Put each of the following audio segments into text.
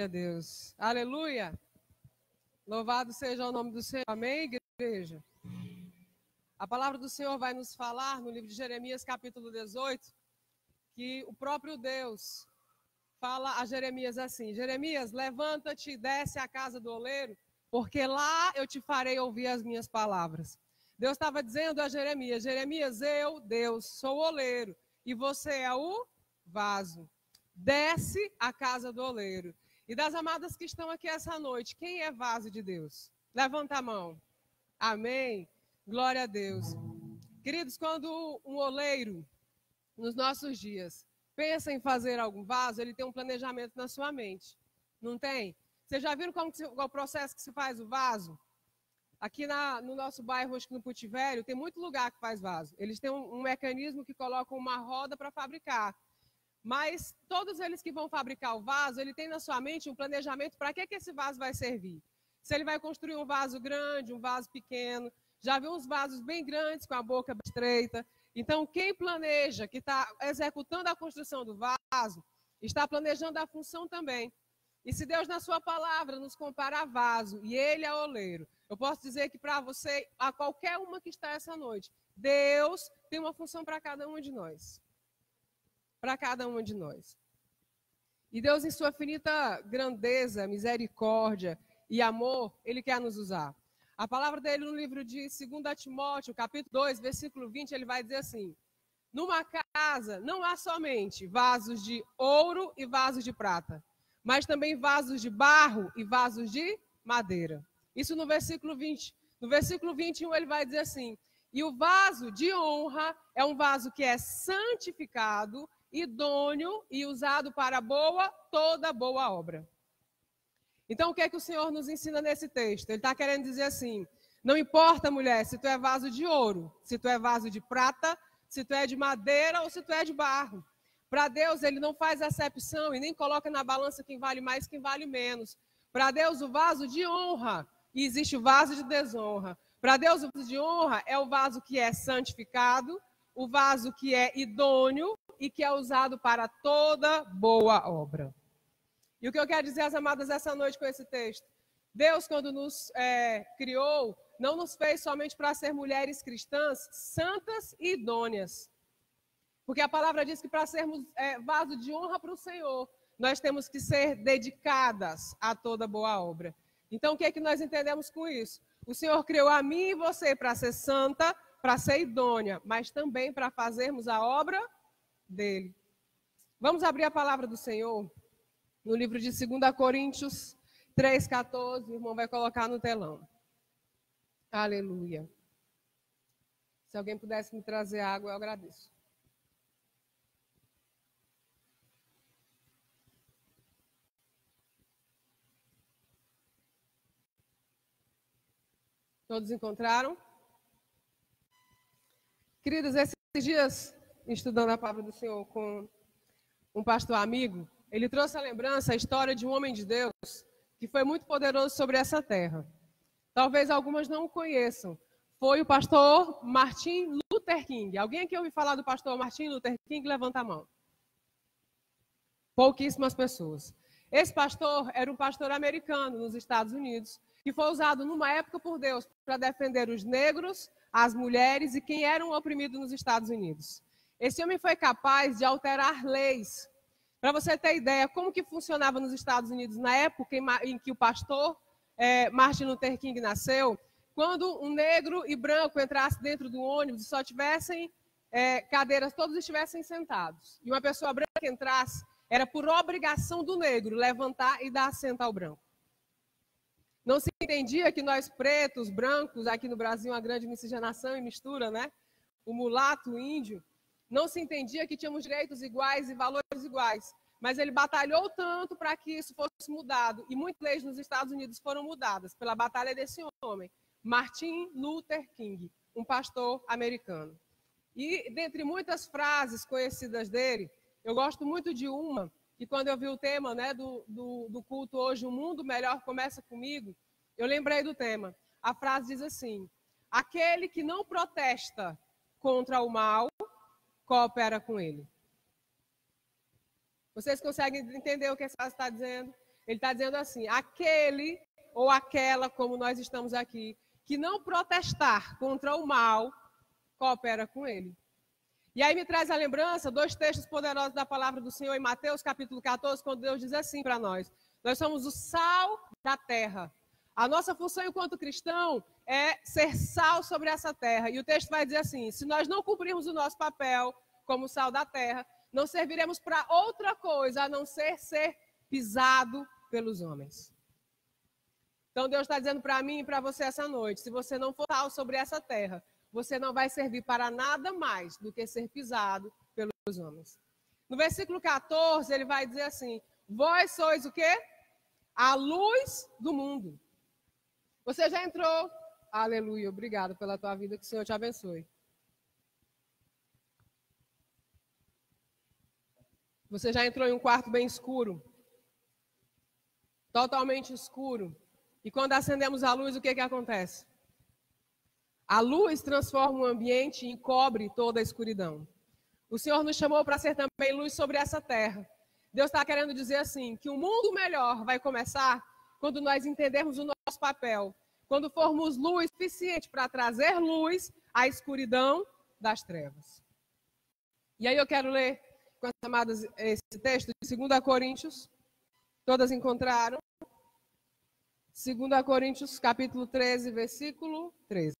Glória a Deus. Aleluia. Louvado seja o nome do Senhor. Amém, igreja? A palavra do Senhor vai nos falar no livro de Jeremias, capítulo 18, que o próprio Deus fala a Jeremias assim: Jeremias, levanta-te e desce à casa do oleiro, porque lá eu te farei ouvir as minhas palavras. Deus estava dizendo a Jeremias: Jeremias, eu, Deus, sou o oleiro e você é o vaso. Desce à casa do oleiro. E das amadas que estão aqui essa noite, quem é vaso de Deus? Levanta a mão. Amém. Glória a Deus. Queridos, quando um oleiro, nos nossos dias, pensa em fazer algum vaso, ele tem um planejamento na sua mente. Não tem? Vocês já viram qual é o processo que se faz o vaso? Aqui no nosso bairro, acho que no Puti Velho, tem muito lugar que faz vaso. Eles têm um mecanismo que colocam uma roda para fabricar. Mas todos eles que vão fabricar o vaso, ele tem na sua mente um planejamento para que esse vaso vai servir. Se ele vai construir um vaso grande, um vaso pequeno. Já viu uns vasos bem grandes com a boca estreita. Então, quem planeja, que está executando a construção do vaso, está planejando a função também. E se Deus, na sua palavra, nos compara a vaso e ele é oleiro, eu posso dizer que para você, a qualquer uma que está essa noite, Deus tem uma função para cada um de nós. Para cada um de nós. E Deus, em sua infinita grandeza, misericórdia e amor, ele quer nos usar. A palavra dele no livro de 2 Timóteo, capítulo 2, versículo 20, ele vai dizer assim: numa casa não há somente vasos de ouro e vasos de prata, mas também vasos de barro e vasos de madeira. Isso no versículo 20. No versículo 21 ele vai dizer assim: e o vaso de honra é um vaso que é santificado, idôneo e usado para toda boa obra. Então, o que é que o Senhor nos ensina nesse texto? Ele está querendo dizer assim: não importa, mulher, se tu é vaso de ouro, se tu é vaso de prata, se tu é de madeira ou se tu é de barro. Para Deus, ele não faz acepção e nem coloca na balança quem vale mais, quem vale menos. Para Deus, o vaso de honra, e existe o vaso de desonra. Para Deus, o vaso de honra é o vaso que é santificado, o vaso que é idôneo e que é usado para toda boa obra. E o que eu quero dizer às amadas essa noite com esse texto? Deus, quando nos criou, não nos fez somente para ser mulheres cristãs santas e idôneas. Porque a palavra diz que para sermos vaso de honra para o Senhor, nós temos que ser dedicadas a toda boa obra. Então, o que é que nós entendemos com isso? O Senhor criou a mim e você para ser santa, para ser idônea, mas também para fazermos a obra dele. Vamos abrir a palavra do Senhor no livro de 2 Coríntios 3,14. O irmão vai colocar no telão. Aleluia. Se alguém pudesse me trazer água, eu agradeço. Todos encontraram? Queridos, esses dias, estudando a palavra do Senhor com um pastor amigo, ele trouxe à lembrança a história de um homem de Deus que foi muito poderoso sobre essa terra. Talvez algumas não o conheçam. Foi o pastor Martin Luther King. Alguém aqui ouviu falar do pastor Martin Luther King? Levanta a mão. Pouquíssimas pessoas. Esse pastor era um pastor americano nos Estados Unidos, que foi usado numa época por Deus para defender os negros, as mulheres e quem eram oprimidos nos Estados Unidos. Esse homem foi capaz de alterar leis. Para você ter ideia como que funcionava nos Estados Unidos na época em que o pastor Martin Luther King nasceu, quando um negro e branco entrassem dentro do ônibus e só tivessem cadeiras, todos estivessem sentados, e uma pessoa branca entrasse, era por obrigação do negro levantar e dar assento ao branco. Não se entendia que nós pretos, brancos, aqui no Brasil uma grande miscigenação e mistura, né? O mulato, o índio, não se entendia que tínhamos direitos iguais e valores iguais. Mas ele batalhou tanto para que isso fosse mudado. E muitas leis nos Estados Unidos foram mudadas pela batalha desse homem, Martin Luther King, um pastor americano. E dentre muitas frases conhecidas dele, eu gosto muito de uma, que quando eu vi o tema, né, do culto hoje, O Mundo Melhor Começa Comigo, eu lembrei do tema. A frase diz assim: aquele que não protesta contra o mal, coopera com ele. Vocês conseguem entender o que essa frase está dizendo? Ele está dizendo assim, aquele ou aquela, como nós estamos aqui, que não protestar contra o mal, coopera com ele. E aí me traz a lembrança, 2 textos poderosos da palavra do Senhor em Mateus, capítulo 14, quando Deus diz assim para nós, nós somos o sal da terra. A nossa função enquanto cristão é ser sal sobre essa terra. E o texto vai dizer assim, se nós não cumprirmos o nosso papel como sal da terra, não serviremos para outra coisa, a não ser pisado pelos homens. Então Deus está dizendo para mim e para você essa noite, se você não for sal sobre essa terra, você não vai servir para nada mais do que ser pisado pelos homens. No versículo 14, ele vai dizer assim, vós sois o quê? A luz do mundo. Você já entrou? Aleluia, obrigado pela tua vida, que o Senhor te abençoe. Você já entrou em um quarto bem escuro? Totalmente escuro. E quando acendemos a luz, o que acontece? A luz transforma o ambiente e encobre toda a escuridão. O Senhor nos chamou para ser também luz sobre essa terra. Deus está querendo dizer assim, que o mundo melhor vai começar quando nós entendermos o nosso papel. Quando formos luz suficiente para trazer luz à escuridão das trevas. E aí eu quero ler com as amadas esse texto de 2 Coríntios. Todas encontraram? 2 Coríntios, capítulo 13, versículo 13.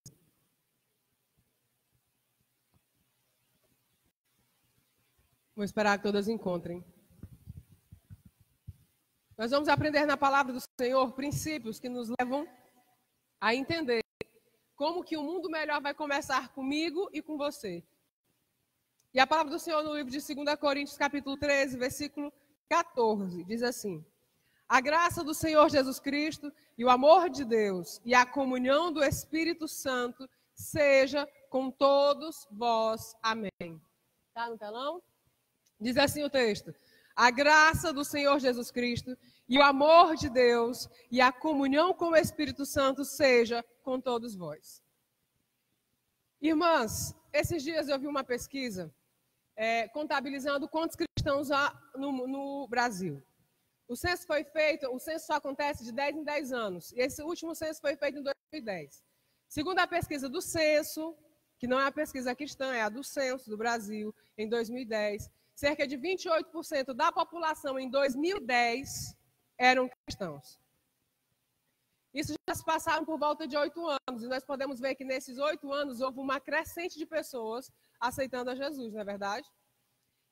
Vou esperar que todas encontrem. Nós vamos aprender na palavra do Senhor princípios que nos levam a entender como que o mundo melhor vai começar comigo e com você. E a palavra do Senhor no livro de 2 Coríntios, capítulo 13, versículo 14, diz assim: a graça do Senhor Jesus Cristo e o amor de Deus e a comunhão do Espírito Santo seja com todos vós. Amém. Está no telão? Diz assim o texto: a graça do Senhor Jesus Cristo e o amor de Deus e a comunhão com o Espírito Santo seja com todos vós. Irmãs, esses dias eu vi uma pesquisa contabilizando quantos cristãos há no Brasil. O censo foi feito, o censo só acontece de 10 em 10 anos. E esse último censo foi feito em 2010. Segundo a pesquisa do censo, que não é a pesquisa cristã, é a do censo do Brasil, em 2010, cerca de 28% da população em 2010 eram cristãos. Isso já se passaram por volta de 8 anos. E nós podemos ver que nesses 8 anos houve uma crescente de pessoas aceitando a Jesus, não é verdade?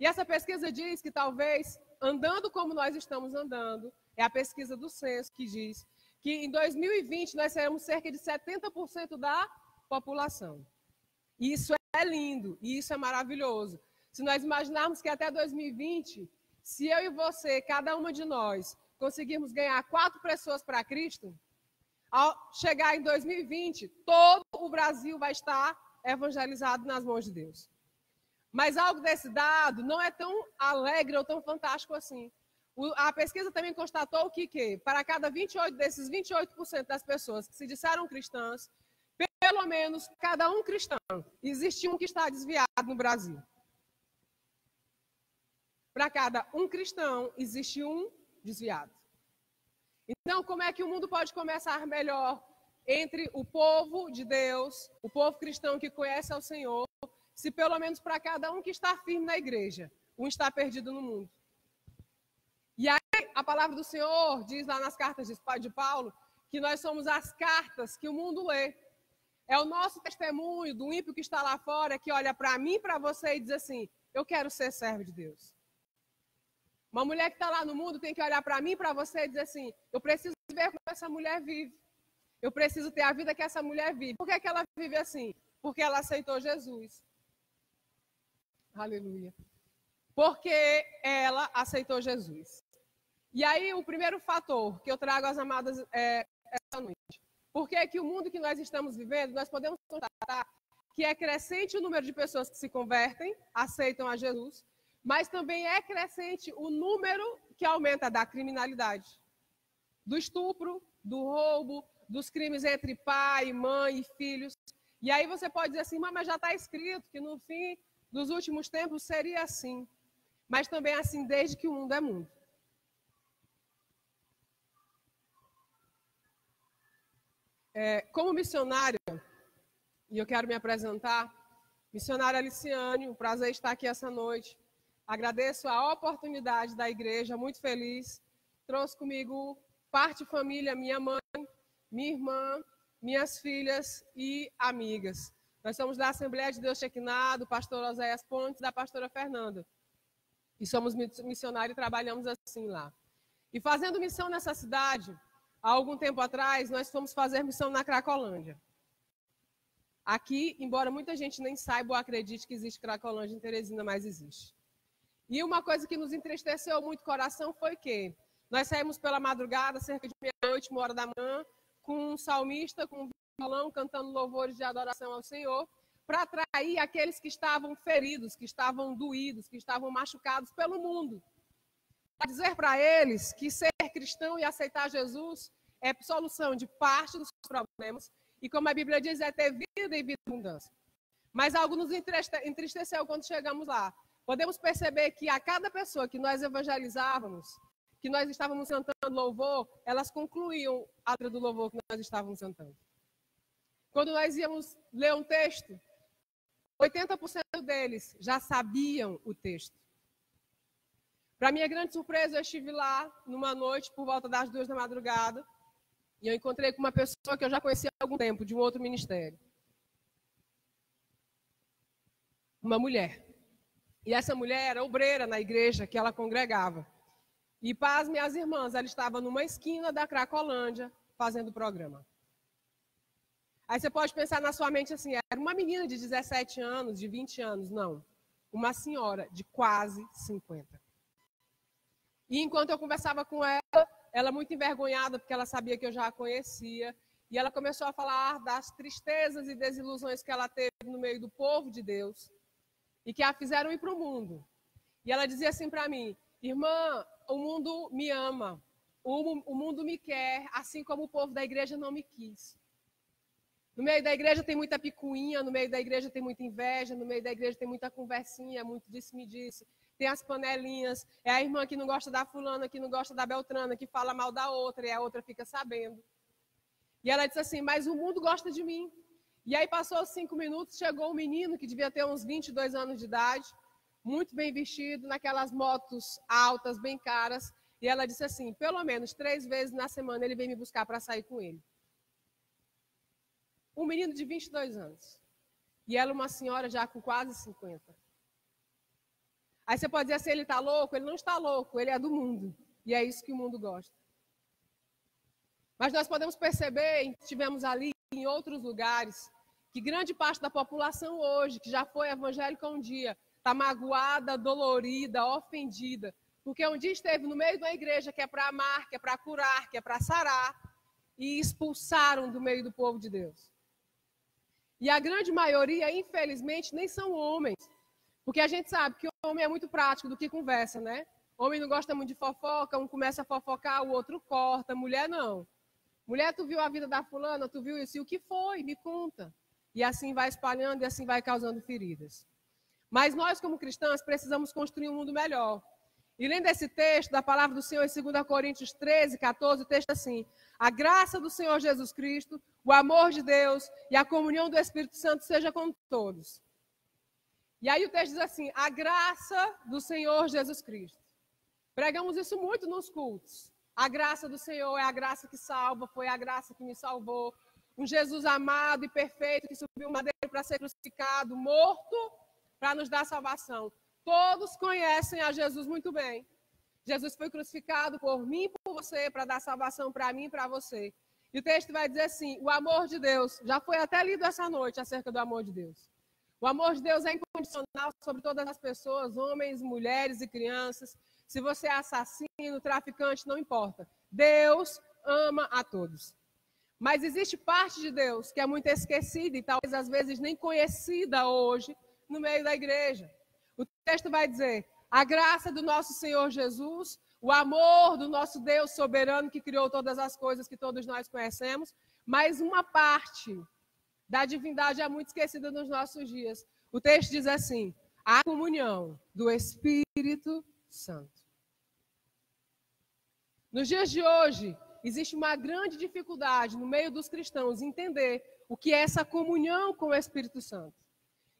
E essa pesquisa diz que talvez, andando como nós estamos andando, é a pesquisa do censo que diz que em 2020 nós seremos cerca de 70% da população. E isso é lindo, e isso é maravilhoso. Se nós imaginarmos que até 2020, se eu e você, cada uma de nós, conseguirmos ganhar 4 pessoas para Cristo, ao chegar em 2020, todo o Brasil vai estar evangelizado nas mãos de Deus. Mas algo desse dado não é tão alegre ou tão fantástico assim. A pesquisa também constatou que para cada 28 desses 28% das pessoas que se disseram cristãs, pelo menos cada um cristão, existe um que está desviado no Brasil. Para cada um cristão, existe um desviado. Então, como é que o mundo pode começar melhor entre o povo de Deus, o povo cristão que conhece ao Senhor, se pelo menos para cada um que está firme na igreja, um está perdido no mundo? E aí, a palavra do Senhor diz lá nas cartas de Paulo que nós somos as cartas que o mundo lê. É o nosso testemunho do ímpio que está lá fora, que olha para mim e para você e diz assim: eu quero ser servo de Deus. Uma mulher que está lá no mundo tem que olhar para mim e para você e dizer assim: eu preciso ver como essa mulher vive. Eu preciso ter a vida que essa mulher vive. Por que ela vive assim? Porque ela aceitou Jesus. Aleluia. Porque ela aceitou Jesus. E aí, o primeiro fator que eu trago às amadas essa noite. Por que o mundo que nós estamos vivendo, nós podemos constatar que é crescente o número de pessoas que se convertem, aceitam a Jesus, mas também é crescente o número que aumenta da criminalidade, do estupro, do roubo, dos crimes entre pai, mãe e filhos. E aí você pode dizer assim: mas já está escrito que no fim dos últimos tempos seria assim. Mas também é assim desde que o mundo é mundo. Como missionária, e eu quero me apresentar, missionária Aliciane, um prazer estar aqui essa noite. Agradeço a oportunidade da igreja, muito feliz. Trouxe comigo parte família, minha mãe, minha irmã, minhas filhas e amigas. Nós somos da Assembleia de Deus Shekinah, do pastor Oséias Pontes, da pastora Fernanda. E somos missionários e trabalhamos assim lá. E fazendo missão nessa cidade, há algum tempo atrás, nós fomos fazer missão na Cracolândia. Aqui, embora muita gente nem saiba ou acredite que existe Cracolândia em Teresina, mas existe. E uma coisa que nos entristeceu muito o coração foi que nós saímos pela madrugada, cerca de meia-noite, 1h da manhã, com um salmista, com um violão, cantando louvores de adoração ao Senhor, para atrair aqueles que estavam feridos, que estavam doídos, que estavam machucados pelo mundo. Para dizer para eles que ser cristão e aceitar Jesus é solução de parte dos problemas, e como a Bíblia diz, é ter vida e vida em abundância. Mas algo nos entristeceu quando chegamos lá. Podemos perceber que a cada pessoa que nós evangelizávamos, que nós estávamos cantando louvor, elas concluíam a letra do louvor que nós estávamos cantando. Quando nós íamos ler um texto, 80% deles já sabiam o texto. Para minha grande surpresa, eu estive lá numa noite, por volta das 2 da madrugada, e eu encontrei com uma pessoa que eu já conhecia há algum tempo, de um outro ministério. Uma mulher. E essa mulher era obreira na igreja que ela congregava. E, pasme as irmãs, ela estava numa esquina da Cracolândia, fazendo o programa. Aí você pode pensar na sua mente assim, era uma menina de 17 anos, de 20 anos, não. Uma senhora de quase 50. E enquanto eu conversava com ela muito envergonhada, porque ela sabia que eu já a conhecia, e ela começou a falar das tristezas e desilusões que ela teve no meio do povo de Deus, e que a fizeram ir para o mundo. E ela dizia assim para mim, irmã, o mundo me ama, o mundo me quer, assim como o povo da igreja não me quis. No meio da igreja tem muita picuinha, no meio da igreja tem muita inveja, no meio da igreja tem muita conversinha, muito disse-me-disse. Tem as panelinhas, é a irmã que não gosta da fulana, que não gosta da beltrana, que fala mal da outra, e a outra fica sabendo. E ela disse assim, mas o mundo gosta de mim. E aí passou 5 minutos, chegou um menino que devia ter uns 22 anos de idade, muito bem vestido, naquelas motos altas, bem caras, e ela disse assim, pelo menos 3 vezes na semana ele vem me buscar para sair com ele. Um menino de 22 anos. E ela uma senhora já com quase 50. Aí você pode dizer assim, ele está louco? Ele não está louco, ele é do mundo. E é isso que o mundo gosta. Mas nós podemos perceber, estivemos ali em outros lugares, que grande parte da população hoje, que já foi evangélica um dia, está magoada, dolorida, ofendida. Porque um dia esteve no meio de uma igreja que é para amar, que é para curar, que é para sarar, e expulsaram do meio do povo de Deus. E a grande maioria, infelizmente, nem são homens. Porque a gente sabe que o homem é muito prático do que conversa, né? O homem não gosta muito de fofoca, um começa a fofocar, o outro corta. Mulher, não. Mulher, tu viu a vida da fulana, tu viu isso? E o que foi? Me conta. E assim vai espalhando e assim vai causando feridas. Mas nós, como cristãs, precisamos construir um mundo melhor. E lendo esse texto da palavra do Senhor em 2 Coríntios 13, 14, o texto é assim, a graça do Senhor Jesus Cristo, o amor de Deus e a comunhão do Espírito Santo seja com todos. E aí o texto diz assim, a graça do Senhor Jesus Cristo. Pregamos isso muito nos cultos. A graça do Senhor é a graça que salva, foi a graça que me salvou. Um Jesus amado e perfeito que subiu o madeiro para ser crucificado, morto, para nos dar salvação. Todos conhecem a Jesus muito bem. Jesus foi crucificado por mim e por você, para dar salvação para mim e para você. E o texto vai dizer assim, o amor de Deus, já foi até lido essa noite acerca do amor de Deus. O amor de Deus é incondicional sobre todas as pessoas, homens, mulheres e crianças. Se você é assassino, traficante, não importa. Deus ama a todos. Mas existe parte de Deus que é muito esquecida e talvez às vezes nem conhecida hoje no meio da igreja. O texto vai dizer, a graça do nosso Senhor Jesus, o amor do nosso Deus soberano que criou todas as coisas que todos nós conhecemos, mas uma parte da divindade é muito esquecida nos nossos dias. O texto diz assim, a comunhão do Espírito Santo. Nos dias de hoje, existe uma grande dificuldade no meio dos cristãos entender o que é essa comunhão com o Espírito Santo.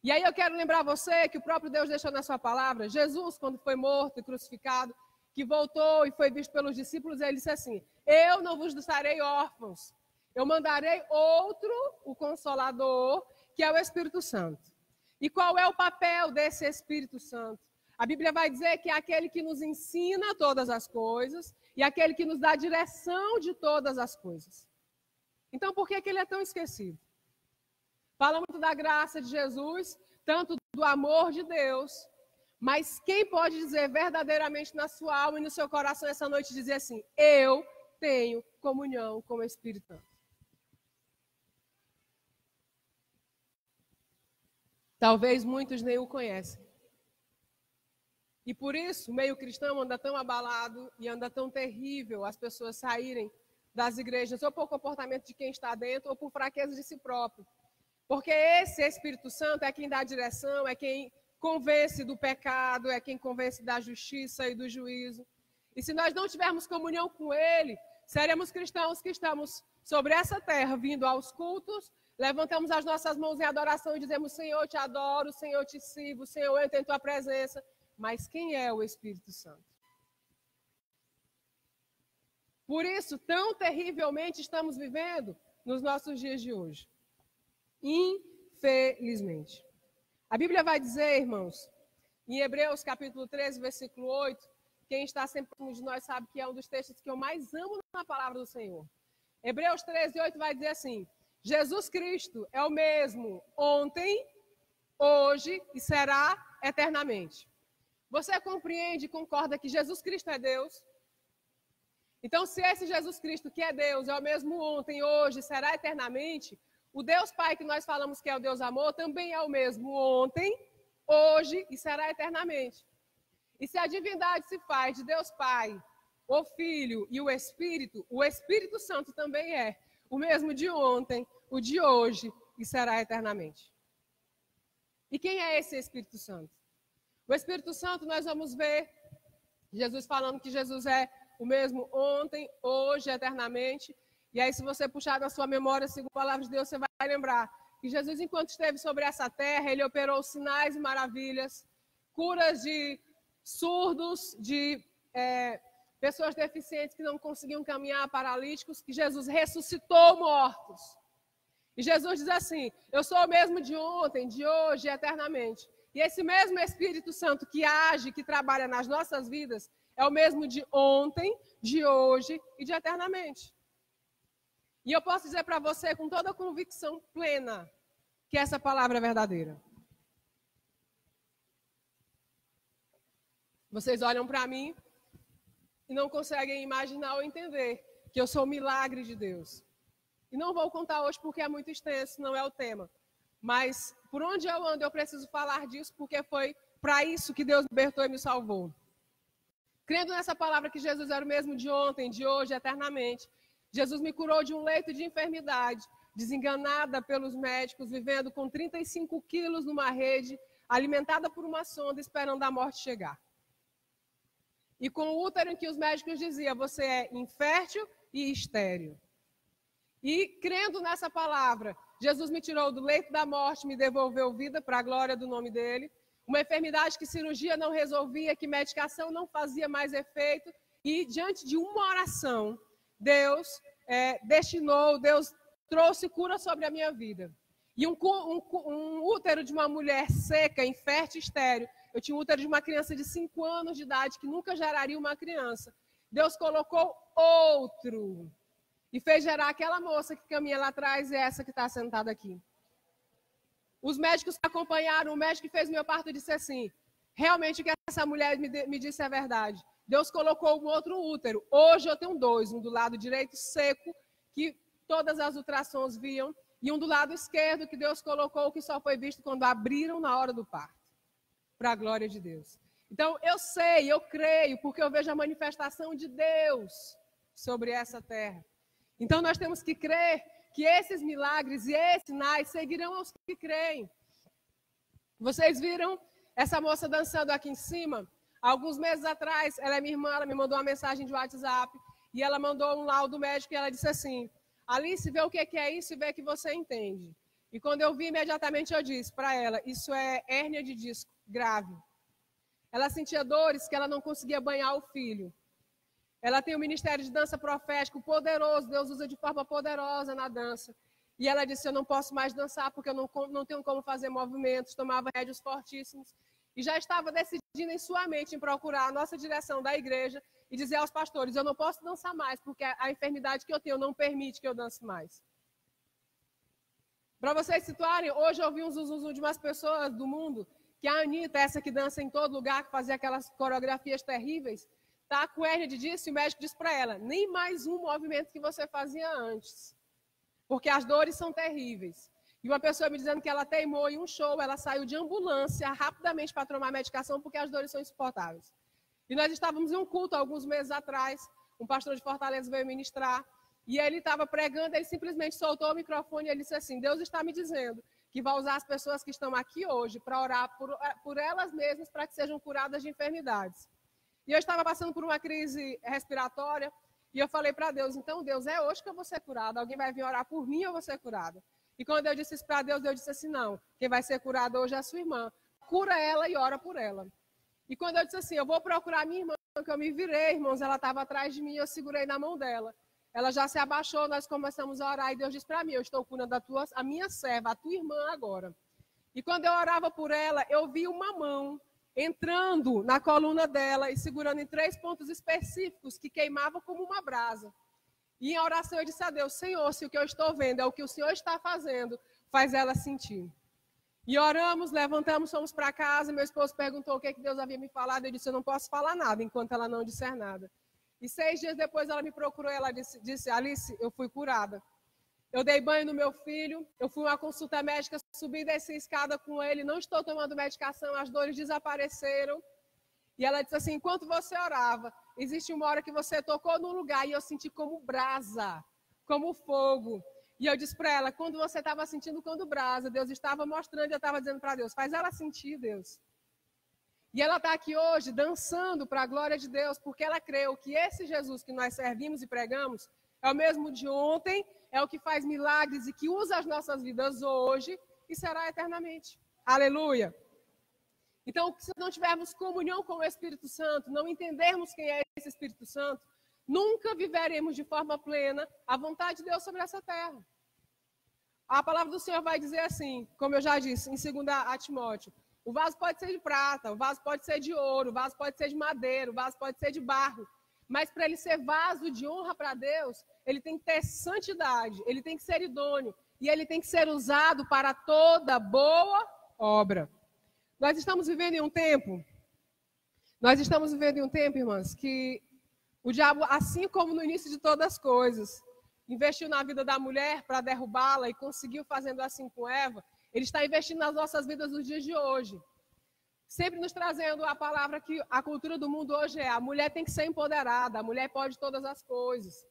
E aí eu quero lembrar você que o próprio Deus deixou na sua palavra, Jesus, quando foi morto e crucificado, que voltou e foi visto pelos discípulos, ele disse assim: eu não vos deixarei órfãos, eu mandarei outro, o Consolador, que é o Espírito Santo. E qual é o papel desse Espírito Santo? A Bíblia vai dizer que é aquele que nos ensina todas as coisas e aquele que nos dá a direção de todas as coisas. Então, por que ele é tão esquecido? Fala muito da graça de Jesus, tanto do amor de Deus, mas quem pode dizer verdadeiramente na sua alma e no seu coração essa noite, dizer assim: eu tenho comunhão com o Espírito Santo? Talvez muitos nem o conhecem. E por isso, o meio cristão anda tão abalado e anda tão terrível as pessoas saírem das igrejas, ou por comportamento de quem está dentro, ou por fraqueza de si próprio. Porque esse Espírito Santo é quem dá a direção, é quem convence do pecado, é quem convence da justiça e do juízo. E se nós não tivermos comunhão com ele, seremos cristãos que estamos sobre essa terra, vindo aos cultos, levantamos as nossas mãos em adoração e dizemos: Senhor, te adoro, Senhor, te sirvo, Senhor, eu entro em tua presença. Mas quem é o Espírito Santo? Por isso, tão terrivelmente estamos vivendo nos nossos dias de hoje. Infelizmente. A Bíblia vai dizer, irmãos, em Hebreus capítulo 13, versículo 8, quem está sempre com de nós sabe que é um dos textos que eu mais amo na palavra do Senhor. Hebreus 13, 8 vai dizer assim: Jesus Cristo é o mesmo ontem, hoje e será eternamente. Você compreende e concorda que Jesus Cristo é Deus? Então, se esse Jesus Cristo que é Deus é o mesmo ontem, hoje, será eternamente, o Deus Pai que nós falamos que é o Deus amor também é o mesmo ontem, hoje e será eternamente. E se a divindade se faz de Deus Pai, o Filho e o Espírito Santo também é o mesmo de ontem, o de hoje e será eternamente. E quem é esse Espírito Santo? O Espírito Santo, nós vamos ver Jesus falando que Jesus é o mesmo ontem, hoje, eternamente. E aí, se você puxar na sua memória, segundo a palavra de Deus, você vai lembrar que Jesus, enquanto esteve sobre essa terra, ele operou sinais e maravilhas, curas de surdos, de pessoas deficientes que não conseguiam caminhar, paralíticos, que Jesus ressuscitou mortos. E Jesus diz assim: eu sou o mesmo de ontem, de hoje, eternamente. E esse mesmo Espírito Santo que age, que trabalha nas nossas vidas, é o mesmo de ontem, de hoje e de eternamente. E eu posso dizer para você com toda a convicção plena que essa palavra é verdadeira. Vocês olham para mim e não conseguem imaginar ou entender que eu sou o milagre de Deus. E não vou contar hoje porque é muito extenso, não é o tema. Mas por onde eu ando, eu preciso falar disso, porque foi para isso que Deus me libertou e me salvou. Crendo nessa palavra que Jesus era o mesmo de ontem, de hoje, eternamente. Jesus me curou de um leito de enfermidade, desenganada pelos médicos, vivendo com 35 quilos numa rede, alimentada por uma sonda, esperando a morte chegar. E com o útero em que os médicos diziam: você é infértil e estéril. E crendo nessa palavra, Jesus me tirou do leito da morte, me devolveu vida para a glória do nome dele. Uma enfermidade que cirurgia não resolvia, que medicação não fazia mais efeito. E diante de uma oração, Deus Deus trouxe cura sobre a minha vida. E um útero de uma mulher seca, infértil, estéril. Eu tinha um útero de uma criança de 5 anos de idade, que nunca geraria uma criança. Deus colocou outro. E fez gerar aquela moça que caminha lá atrás e essa que está sentada aqui. Os médicos que acompanharam, o médico que fez meu parto disse assim: realmente o que essa mulher me disse é verdade. Deus colocou um outro útero. Hoje eu tenho 2, um do lado direito seco, que todas as ultrassons viam, e um do lado esquerdo que Deus colocou, que só foi visto quando abriram na hora do parto. Para a glória de Deus. Então eu sei, eu creio, porque eu vejo a manifestação de Deus sobre essa terra. Então, nós temos que crer que esses milagres e esses sinais seguirão aos que creem. Vocês viram essa moça dançando aqui em cima? Alguns meses atrás, ela é minha irmã, ela me mandou uma mensagem de WhatsApp. e ela mandou um laudo médico e ela disse assim, Alice, vê o que é isso e vê que você entende. E quando eu vi, imediatamente eu disse para ela, isso é hérnia de disco grave. Ela sentia dores que ela não conseguia banhar o filho. Ela tem um ministério de dança profético poderoso, Deus usa de forma poderosa na dança. E ela disse, eu não posso mais dançar porque eu não tenho como fazer movimentos, tomava rédeos fortíssimos. E já estava decidindo em sua mente em procurar a nossa direção da igreja e dizer aos pastores, eu não posso dançar mais porque a enfermidade que eu tenho não permite que eu dance mais. Para vocês situarem, hoje eu ouvi um zuzuzu de umas pessoas do mundo, que a Anitta, essa que dança em todo lugar, que fazia aquelas coreografias terríveis, está com hérnia de disco e o médico disse para ela, nem mais um movimento que você fazia antes, porque as dores são terríveis. E uma pessoa me dizendo que ela teimou em um show, ela saiu de ambulância rapidamente para tomar medicação porque as dores são insuportáveis. E nós estávamos em um culto alguns meses atrás, um pastor de Fortaleza veio ministrar, e ele estava pregando, ele simplesmente soltou o microfone e ele disse assim, Deus está me dizendo que vai usar as pessoas que estão aqui hoje para orar por elas mesmas para que sejam curadas de enfermidades. E eu estava passando por uma crise respiratória e eu falei para Deus, então Deus, é hoje que eu vou ser curada, alguém vai vir orar por mim ou eu vou ser curada? E quando eu disse isso para Deus, Deus disse assim, não, quem vai ser curada hoje é a sua irmã, cura ela e ora por ela. E quando eu disse assim, eu vou procurar minha irmã, que eu me virei, irmãos, ela estava atrás de mim, eu segurei na mão dela. Ela já se abaixou, nós começamos a orar e Deus disse para mim, eu estou curando a minha serva, a tua irmã agora. E quando eu orava por ela, eu vi uma mão entrando na coluna dela e segurando em 3 pontos específicos que queimavam como uma brasa. E em oração eu disse a Deus, Senhor, se o que eu estou vendo é o que o Senhor está fazendo, faz ela sentir. E oramos, levantamos, fomos para casa, meu esposo perguntou o que Deus havia me falado, eu disse, eu não posso falar nada enquanto ela não disser nada. E 6 dias depois ela me procurou, ela disse, Alice, eu fui curada. Eu dei banho no meu filho, eu fui a uma consulta médica, subi e desci a escada com ele, não estou tomando medicação, as dores desapareceram. E ela disse assim, enquanto você orava, existe uma hora que você tocou no lugar e eu senti como brasa, como fogo. E eu disse para ela, quando você estava sentindo como brasa, Deus estava mostrando, eu estava dizendo para Deus, faz ela sentir, Deus. E ela está aqui hoje dançando para a glória de Deus, porque ela creu que esse Jesus que nós servimos e pregamos é o mesmo de ontem, é o que faz milagres e que usa as nossas vidas hoje e será eternamente. Aleluia! Então, se não tivermos comunhão com o Espírito Santo, não entendermos quem é esse Espírito Santo, nunca viveremos de forma plena a vontade de Deus sobre essa terra. A palavra do Senhor vai dizer assim, como eu já disse, em 2 Timóteo, o vaso pode ser de prata, o vaso pode ser de ouro, o vaso pode ser de madeira, o vaso pode ser de barro, mas para ele ser vaso de honra para Deus, ele tem que ter santidade, ele tem que ser idôneo e ele tem que ser usado para toda boa obra. Nós estamos vivendo em um tempo, irmãs, que o diabo, assim como no início de todas as coisas, investiu na vida da mulher para derrubá-la e conseguiu fazendo assim com Eva, ele está investindo nas nossas vidas nos dias de hoje. Sempre nos trazendo a palavra que a cultura do mundo hoje é, a mulher tem que ser empoderada, a mulher pode todas as coisas.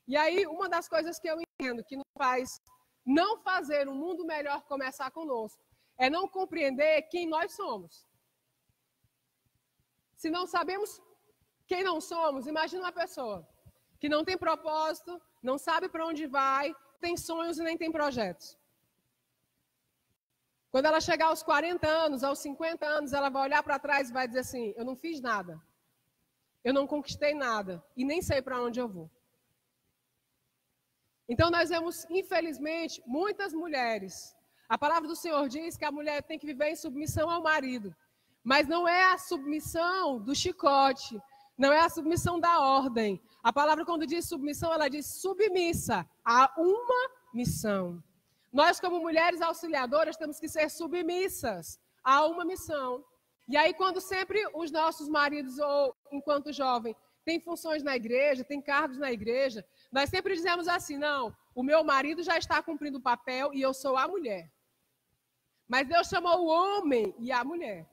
E aí, uma das coisas que eu entendo que nos faz não fazer um mundo melhor começar conosco, é não compreender quem nós somos. Se não sabemos quem não somos, imagina uma pessoa que não tem propósito, não sabe para onde vai, tem sonhos e nem tem projetos. Quando ela chegar aos 40 anos, aos 50 anos, ela vai olhar para trás e vai dizer assim, eu não fiz nada, eu não conquistei nada e nem sei para onde eu vou. Então nós vemos, infelizmente, muitas mulheres. A palavra do Senhor diz que a mulher tem que viver em submissão ao marido, mas não é a submissão do chicote, não é a submissão da ordem. A palavra, quando diz submissão, ela diz submissa a uma missão. Nós, como mulheres auxiliadoras, temos que ser submissas a uma missão. E aí, quando sempre os nossos maridos, ou enquanto jovem, têm funções na igreja, têm cargos na igreja, nós sempre dizemos assim, não, o meu marido já está cumprindo o papel e eu sou a mulher. Mas Deus chamou o homem e a mulher.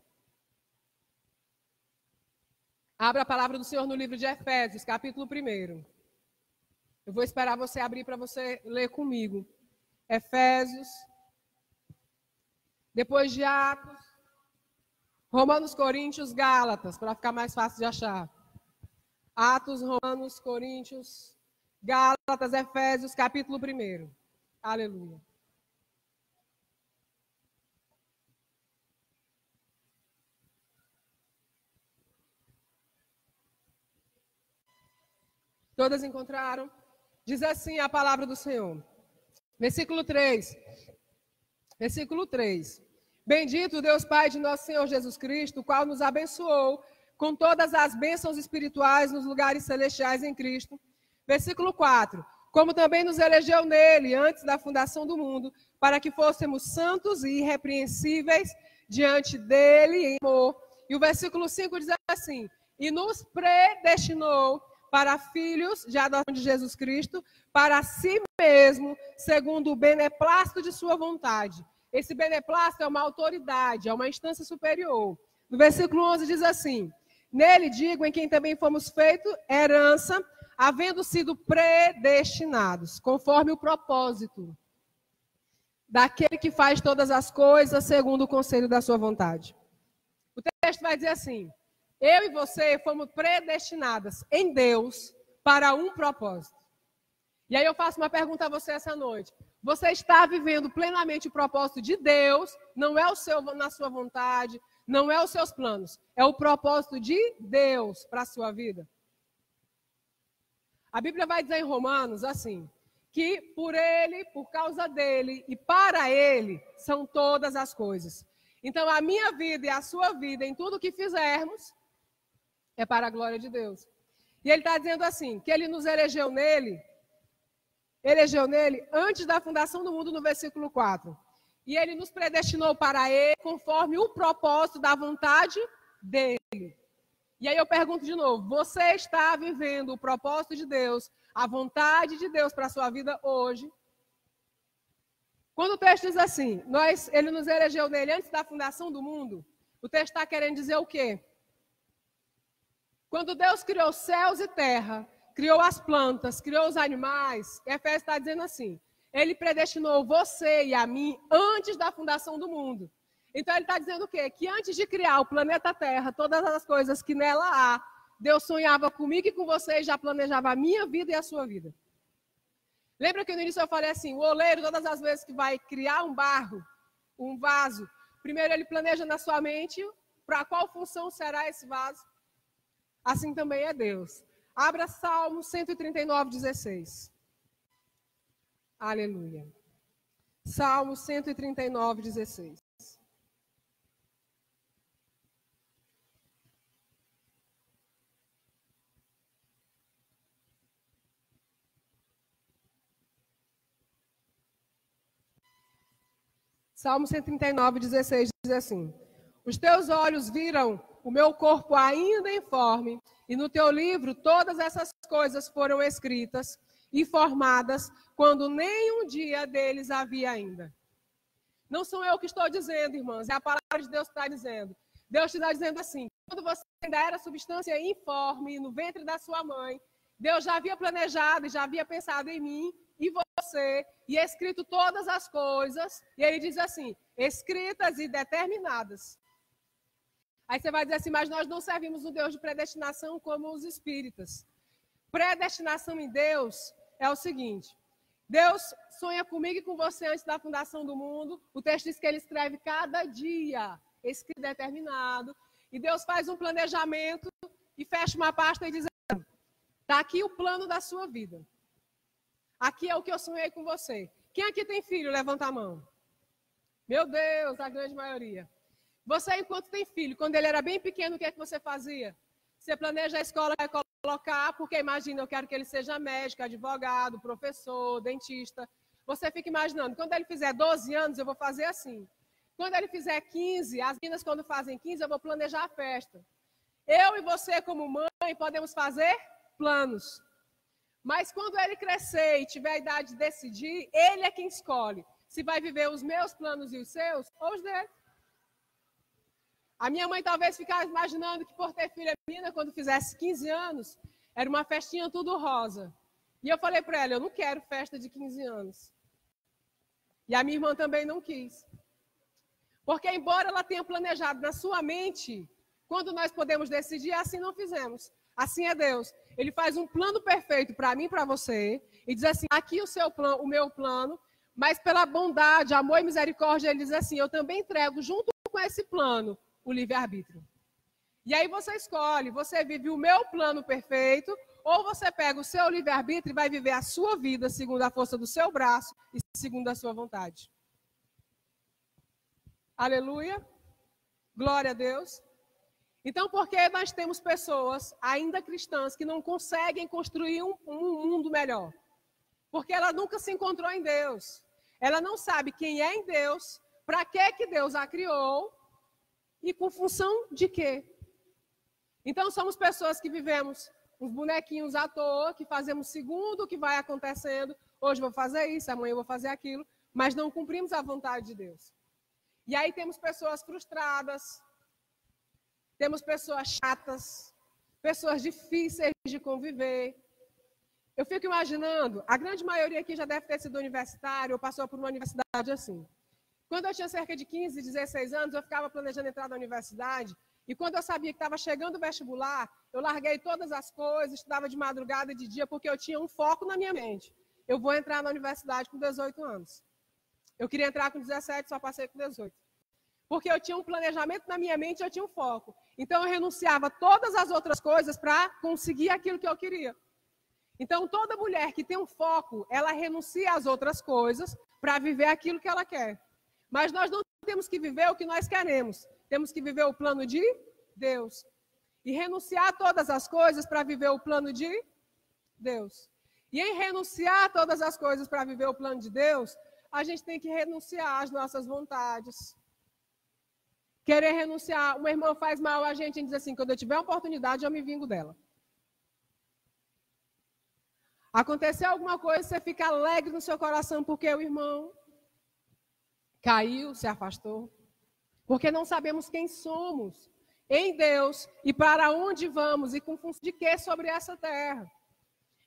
Abra a palavra do Senhor no livro de Efésios, capítulo 1. Eu vou esperar você abrir para você ler comigo. Efésios, depois de Atos, Romanos, Coríntios, Gálatas, para ficar mais fácil de achar. Atos, Romanos, Coríntios, Gálatas, Efésios, capítulo 1. Aleluia. Todas encontraram? Diz assim a palavra do Senhor. Versículo 3. Versículo 3. Bendito Deus Pai de nosso Senhor Jesus Cristo, o qual nos abençoou com todas as bênçãos espirituais nos lugares celestiais em Cristo. Versículo 4. Como também nos elegeu nele antes da fundação do mundo, para que fôssemos santos e irrepreensíveis diante dele em amor. E o versículo 5 diz assim: e nos predestinou para filhos de adoção de Jesus Cristo, para si mesmo, segundo o beneplácito de sua vontade. Esse beneplácito é uma autoridade, é uma instância superior. No versículo 11 diz assim: nele digo, em quem também fomos feitos herança, havendo sido predestinados, conforme o propósito daquele que faz todas as coisas segundo o conselho da sua vontade. O texto vai dizer assim: eu e você fomos predestinadas em Deus para um propósito. E aí eu faço uma pergunta a você essa noite. Você está vivendo plenamente o propósito de Deus, não é o seu na sua vontade, não é os seus planos, é o propósito de Deus para a sua vida? A Bíblia vai dizer em Romanos assim, que por ele, por causa dele e para ele são todas as coisas. Então a minha vida e a sua vida, em tudo que fizermos, é para a glória de Deus. E ele está dizendo assim, que ele nos elegeu nele antes da fundação do mundo, no versículo 4. E ele nos predestinou para ele conforme o propósito da vontade dele. E aí eu pergunto de novo, você está vivendo o propósito de Deus, a vontade de Deus para a sua vida hoje? Quando o texto diz assim, ele nos elegeu nele antes da fundação do mundo, o texto está querendo dizer o quê? Quando Deus criou céus e terra, criou as plantas, criou os animais, Efésios está dizendo assim, ele predestinou você e a mim antes da fundação do mundo. Então ele está dizendo o quê? Que antes de criar o planeta Terra, todas as coisas que nela há, Deus sonhava comigo e com você e já planejava a minha vida e a sua vida. Lembra que no início eu falei assim, o oleiro, todas as vezes que vai criar um barro, um vaso, primeiro ele planeja na sua mente para qual função será esse vaso. Assim também é Deus. Abra Salmo 139, 16. Aleluia. Salmo 139, 16. Salmo 139, 16 diz assim: os teus olhos viram o meu corpo ainda informe, e no teu livro todas essas coisas foram escritas e formadas, quando nem um dia deles havia ainda. Não sou eu que estou dizendo, irmãs, é a palavra de Deus que está dizendo. Deus te está dizendo assim, quando você ainda era substância informe, no ventre da sua mãe, Deus já havia planejado e já havia pensado em mim e você, e escrito todas as coisas, e ele diz assim, escritas e determinadas. Aí você vai dizer assim, mas nós não servimos o Deus de predestinação como os espíritas. Predestinação em Deus é o seguinte, Deus sonha comigo e com você antes da fundação do mundo, o texto diz que ele escreve cada dia, escrito determinado, e Deus faz um planejamento e fecha uma pasta e diz assim, está aqui o plano da sua vida. Aqui é o que eu sonhei com você. Quem aqui tem filho? Levanta a mão. Meu Deus, a grande maioria. Você, enquanto tem filho, quando ele era bem pequeno, o que é que você fazia? Você planeja a escola que vai colocar, porque imagina, eu quero que ele seja médico, advogado, professor, dentista. Você fica imaginando, quando ele fizer 12 anos, eu vou fazer assim. Quando ele fizer 15, as meninas quando fazem 15, eu vou planejar a festa. Eu e você, como mãe, podemos fazer planos. Mas quando ele crescer e tiver a idade de decidir, ele é quem escolhe se vai viver os meus planos e os seus ou os dele. A minha mãe talvez ficasse imaginando que por ter filha menina, quando fizesse 15 anos, era uma festinha tudo rosa. E eu falei para ela, eu não quero festa de 15 anos. E a minha irmã também não quis. Porque embora ela tenha planejado na sua mente, quando nós podemos decidir, assim não fizemos. Assim é Deus. Ele faz um plano perfeito para mim e para você, e diz assim, aqui o seu plano, o meu plano, mas pela bondade, amor e misericórdia, ele diz assim, eu também entrego junto com esse plano o livre-arbítrio. E aí você escolhe, você vive o meu plano perfeito, ou você pega o seu livre-arbítrio e vai viver a sua vida segundo a força do seu braço e segundo a sua vontade. Aleluia. Glória a Deus. Então, por que nós temos pessoas, ainda cristãs, que não conseguem construir um mundo melhor? Porque ela nunca se encontrou em Deus. Ela não sabe quem é em Deus, para que Deus a criou e com função de quê. Então, somos pessoas que vivemos uns bonequinhos à toa, que fazemos segundo o que vai acontecendo. Hoje vou fazer isso, amanhã vou fazer aquilo, mas não cumprimos a vontade de Deus. E aí temos pessoas frustradas, temos pessoas chatas, pessoas difíceis de conviver. Eu fico imaginando, a grande maioria aqui já deve ter sido universitário ou passou por uma universidade assim. Quando eu tinha cerca de 15, 16 anos, eu ficava planejando entrar na universidade, e quando eu sabia que estava chegando o vestibular, eu larguei todas as coisas, estudava de madrugada e de dia, porque eu tinha um foco na minha mente. Eu vou entrar na universidade com 18 anos. Eu queria entrar com 17, só passei com 18. Porque eu tinha um planejamento na minha mente, eu tinha um foco. Então, eu renunciava a todas as outras coisas para conseguir aquilo que eu queria. Então, toda mulher que tem um foco, ela renuncia às outras coisas para viver aquilo que ela quer. Mas nós não temos que viver o que nós queremos. Temos que viver o plano de Deus. E renunciar a todas as coisas para viver o plano de Deus. E em renunciar a todas as coisas para viver o plano de Deus, a gente tem que renunciar às nossas vontades. Querer renunciar, uma irmã faz mal a gente diz assim, quando eu tiver uma oportunidade, eu me vingo dela. Aconteceu alguma coisa, você fica alegre no seu coração porque o irmão caiu, se afastou. Porque não sabemos quem somos em Deus e para onde vamos e com função de quê sobre essa terra.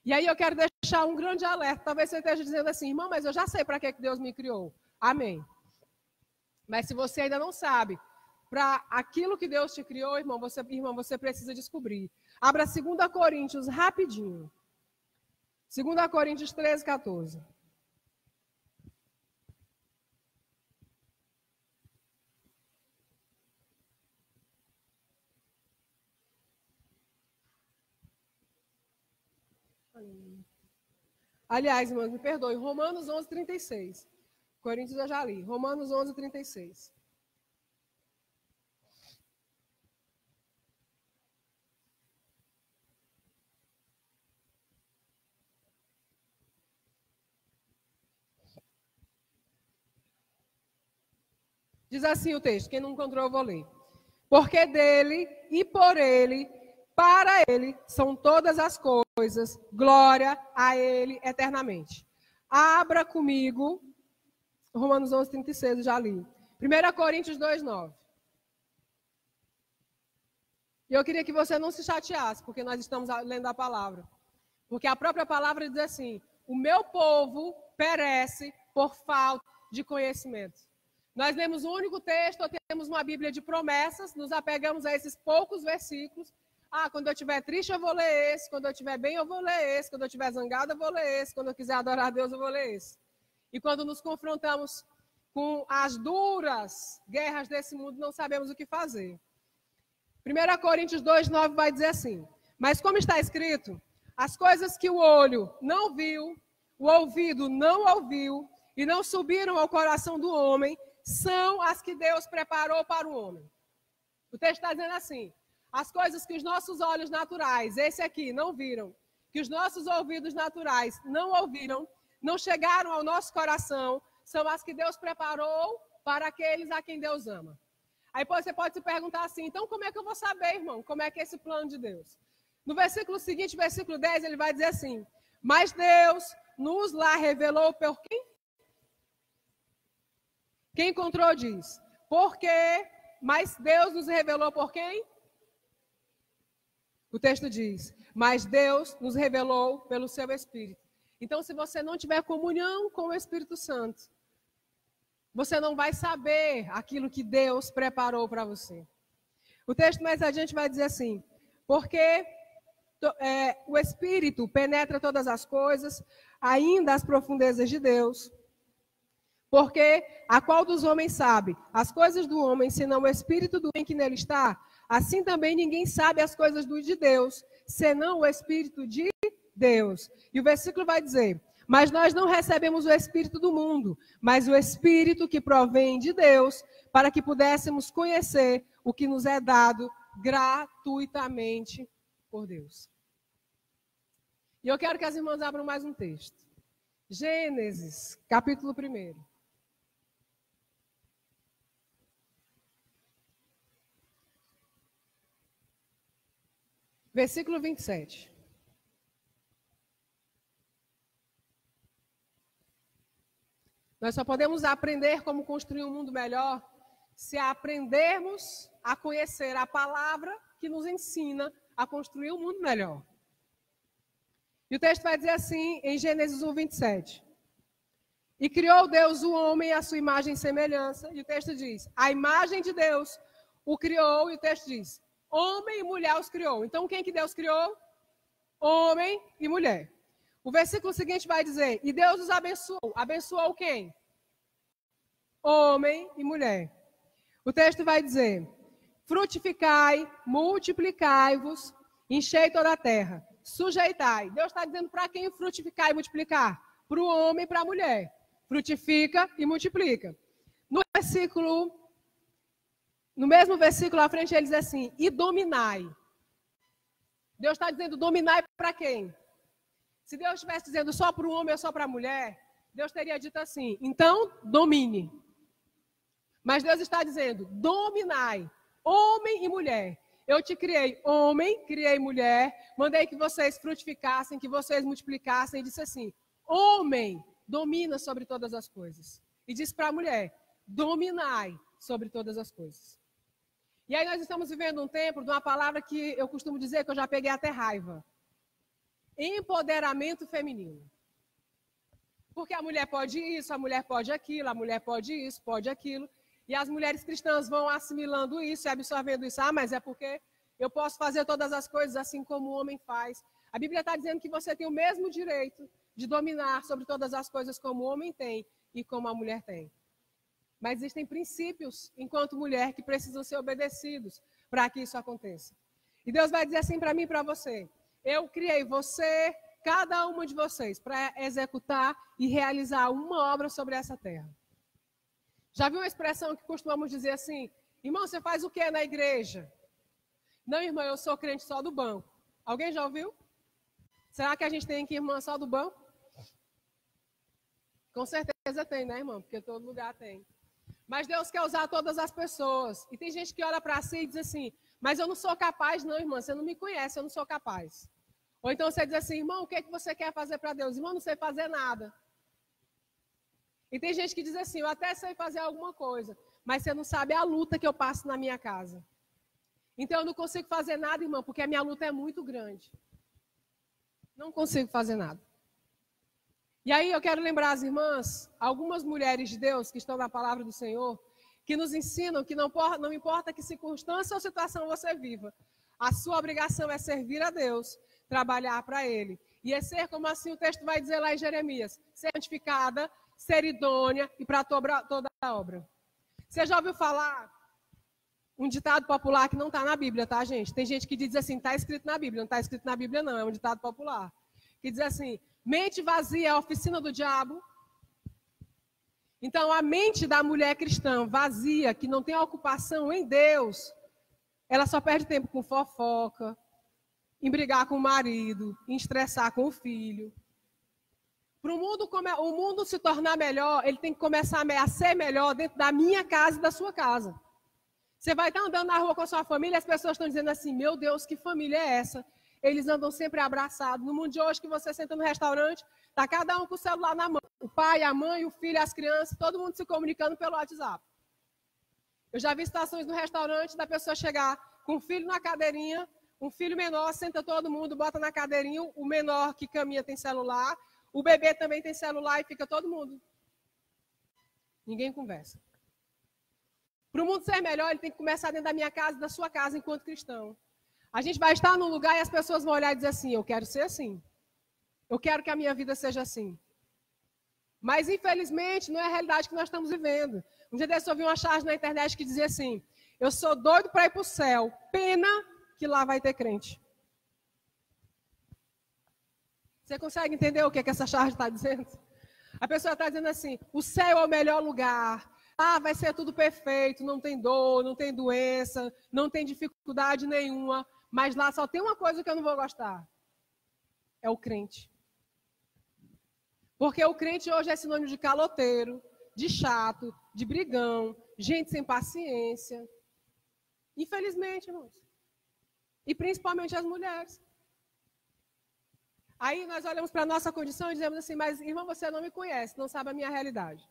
E aí eu quero deixar um grande alerta. Talvez você esteja dizendo assim, irmão, mas eu já sei para que Deus me criou. Amém. Mas se você ainda não sabe, para aquilo que Deus te criou, irmão, você precisa descobrir. Abra 2 Coríntios rapidinho. 2 Coríntios 13, 14. Aliás, irmãos, me perdoe, Romanos 11, 36. Coríntios eu já li. Romanos 11, 36. Diz assim o texto, quem não encontrou eu vou ler. Porque dele e por ele, para ele, são todas as coisas, glória a ele eternamente. Abra comigo, Romanos 11, 36, eu já li. 1 Coríntios 2, 9. E eu queria que você não se chateasse, porque nós estamos lendo a palavra. Porque a própria palavra diz assim, o meu povo perece por falta de conhecimento. Nós lemos um único texto, ou temos uma Bíblia de promessas, nos apegamos a esses poucos versículos. Ah, quando eu estiver triste eu vou ler esse, quando eu estiver bem eu vou ler esse, quando eu estiver zangado eu vou ler esse, quando eu quiser adorar a Deus eu vou ler esse. E quando nos confrontamos com as duras guerras desse mundo, não sabemos o que fazer. 1 Coríntios 2, 9 vai dizer assim, mas como está escrito, as coisas que o olho não viu, o ouvido não ouviu, e não subiram ao coração do homem, são as que Deus preparou para o homem. O texto está dizendo assim, as coisas que os nossos olhos naturais, esse aqui, não viram, que os nossos ouvidos naturais não ouviram, não chegaram ao nosso coração, são as que Deus preparou para aqueles a quem Deus ama. Aí você pode se perguntar assim, então como é que eu vou saber, irmão, como é que é esse plano de Deus? No versículo seguinte, versículo 10, ele vai dizer assim, mas Deus nos lá revelou por quem? Quem encontrou diz, porque, mas Deus nos revelou por quem? O texto diz, mas Deus nos revelou pelo seu Espírito. Então, se você não tiver comunhão com o Espírito Santo, você não vai saber aquilo que Deus preparou para você. O texto mais adiante vai dizer assim, porque o Espírito penetra todas as coisas, ainda as profundezas de Deus. Porque a qual dos homens sabe as coisas do homem, senão o Espírito do homem que nele está? Assim também ninguém sabe as coisas de Deus, senão o Espírito de Deus. E o versículo vai dizer: mas nós não recebemos o Espírito do mundo, mas o Espírito que provém de Deus, para que pudéssemos conhecer o que nos é dado gratuitamente por Deus. E eu quero que as irmãs abram mais um texto. Gênesis, capítulo 1. Versículo 27. Nós só podemos aprender como construir um mundo melhor se aprendermos a conhecer a palavra que nos ensina a construir um mundo melhor. E o texto vai dizer assim, em Gênesis 1, 27. E criou Deus o homem à sua imagem e semelhança. E o texto diz, a imagem de Deus o criou. E o texto diz, homem e mulher os criou. Então, quem que Deus criou? Homem e mulher. O versículo seguinte vai dizer, e Deus os abençoou. Abençoou quem? Homem e mulher. O texto vai dizer, frutificai, multiplicai-vos, enchei toda a terra, sujeitai. Deus está dizendo para quem frutificar e multiplicar? Para o homem e para a mulher. Frutifica e multiplica. No mesmo versículo à frente, ele diz assim, e dominai. Deus está dizendo, dominai para quem? Se Deus estivesse dizendo só para o homem ou só para a mulher, Deus teria dito assim, então domine. Mas Deus está dizendo, dominai, homem e mulher. Eu te criei homem, criei mulher, mandei que vocês frutificassem, que vocês multiplicassem, e disse assim, homem domina sobre todas as coisas. E disse para a mulher, dominai sobre todas as coisas. E aí nós estamos vivendo um tempo de uma palavra que eu costumo dizer que eu já peguei até raiva. Empoderamento feminino. Porque a mulher pode isso, a mulher pode aquilo, a mulher pode isso, pode aquilo. E as mulheres cristãs vão assimilando isso e absorvendo isso. Ah, mas é porque eu posso fazer todas as coisas assim como o homem faz. A Bíblia está dizendo que você tem o mesmo direito de dominar sobre todas as coisas como o homem tem e como a mulher tem. Mas existem princípios, enquanto mulher, que precisam ser obedecidos para que isso aconteça. E Deus vai dizer assim para mim e para você. Eu criei você, cada uma de vocês, para executar e realizar uma obra sobre essa terra. Já viu uma expressão que costumamos dizer assim, irmão, você faz o que na igreja? Não, irmã, eu sou crente só do banco. Alguém já ouviu? Será que a gente tem que ir, irmã, só do banco? Com certeza tem, né, irmão? Porque todo lugar tem. Mas Deus quer usar todas as pessoas. E tem gente que olha para si e diz assim, mas eu não sou capaz, não, irmã, você não me conhece, eu não sou capaz. Ou então você diz assim, irmão, o que é que você quer fazer para Deus? Irmão, não sei fazer nada. E tem gente que diz assim, eu até sei fazer alguma coisa, mas você não sabe a luta que eu passo na minha casa. Então eu não consigo fazer nada, irmão, porque a minha luta é muito grande. Não consigo fazer nada. E aí eu quero lembrar as irmãs, algumas mulheres de Deus que estão na palavra do Senhor, que nos ensinam que não importa que circunstância ou situação você viva, a sua obrigação é servir a Deus, trabalhar para Ele. E é ser, como assim o texto vai dizer lá em Jeremias, ser santificada, ser idônea e para toda a obra. Você já ouviu falar um ditado popular que não está na Bíblia, tá, gente? Tem gente que diz assim, está escrito na Bíblia. Não está escrito na Bíblia, não. É um ditado popular. Que diz assim, mente vazia é a oficina do diabo. Então, a mente da mulher cristã vazia, que não tem ocupação em Deus, ela só perde tempo com fofoca, em brigar com o marido, em estressar com o filho. Para o mundo se tornar melhor, ele tem que começar a ser melhor dentro da minha casa e da sua casa. Você vai estar andando na rua com a sua família e as pessoas estão dizendo assim, meu Deus, que família é essa? Eles andam sempre abraçados. No mundo de hoje que você senta no restaurante, está cada um com o celular na mão. O pai, a mãe, o filho, as crianças, todo mundo se comunicando pelo WhatsApp. Eu já vi situações no restaurante da pessoa chegar com o filho na cadeirinha, um filho menor, senta todo mundo, bota na cadeirinha, o menor que caminha tem celular, o bebê também tem celular e fica todo mundo. Ninguém conversa. Para o mundo ser melhor, ele tem que começar dentro da minha casa e da sua casa enquanto cristão. A gente vai estar num lugar e as pessoas vão olhar e dizer assim, eu quero ser assim. Eu quero que a minha vida seja assim. Mas, infelizmente, não é a realidade que nós estamos vivendo. Um dia desse eu ouvi uma charge na internet que dizia assim, eu sou doido para ir para o céu, pena que lá vai ter crente. Você consegue entender o que essa charge está dizendo? A pessoa está dizendo assim, o céu é o melhor lugar, vai ser tudo perfeito, não tem dor, não tem doença, não tem dificuldade nenhuma, mas lá só tem uma coisa que eu não vou gostar, é o crente. Porque o crente hoje é sinônimo de caloteiro, de chato, de brigão, gente sem paciência. Infelizmente, irmãos. E principalmente as mulheres. Aí nós olhamos para a nossa condição e dizemos assim, mas irmão, você não me conhece, não sabe a minha realidade.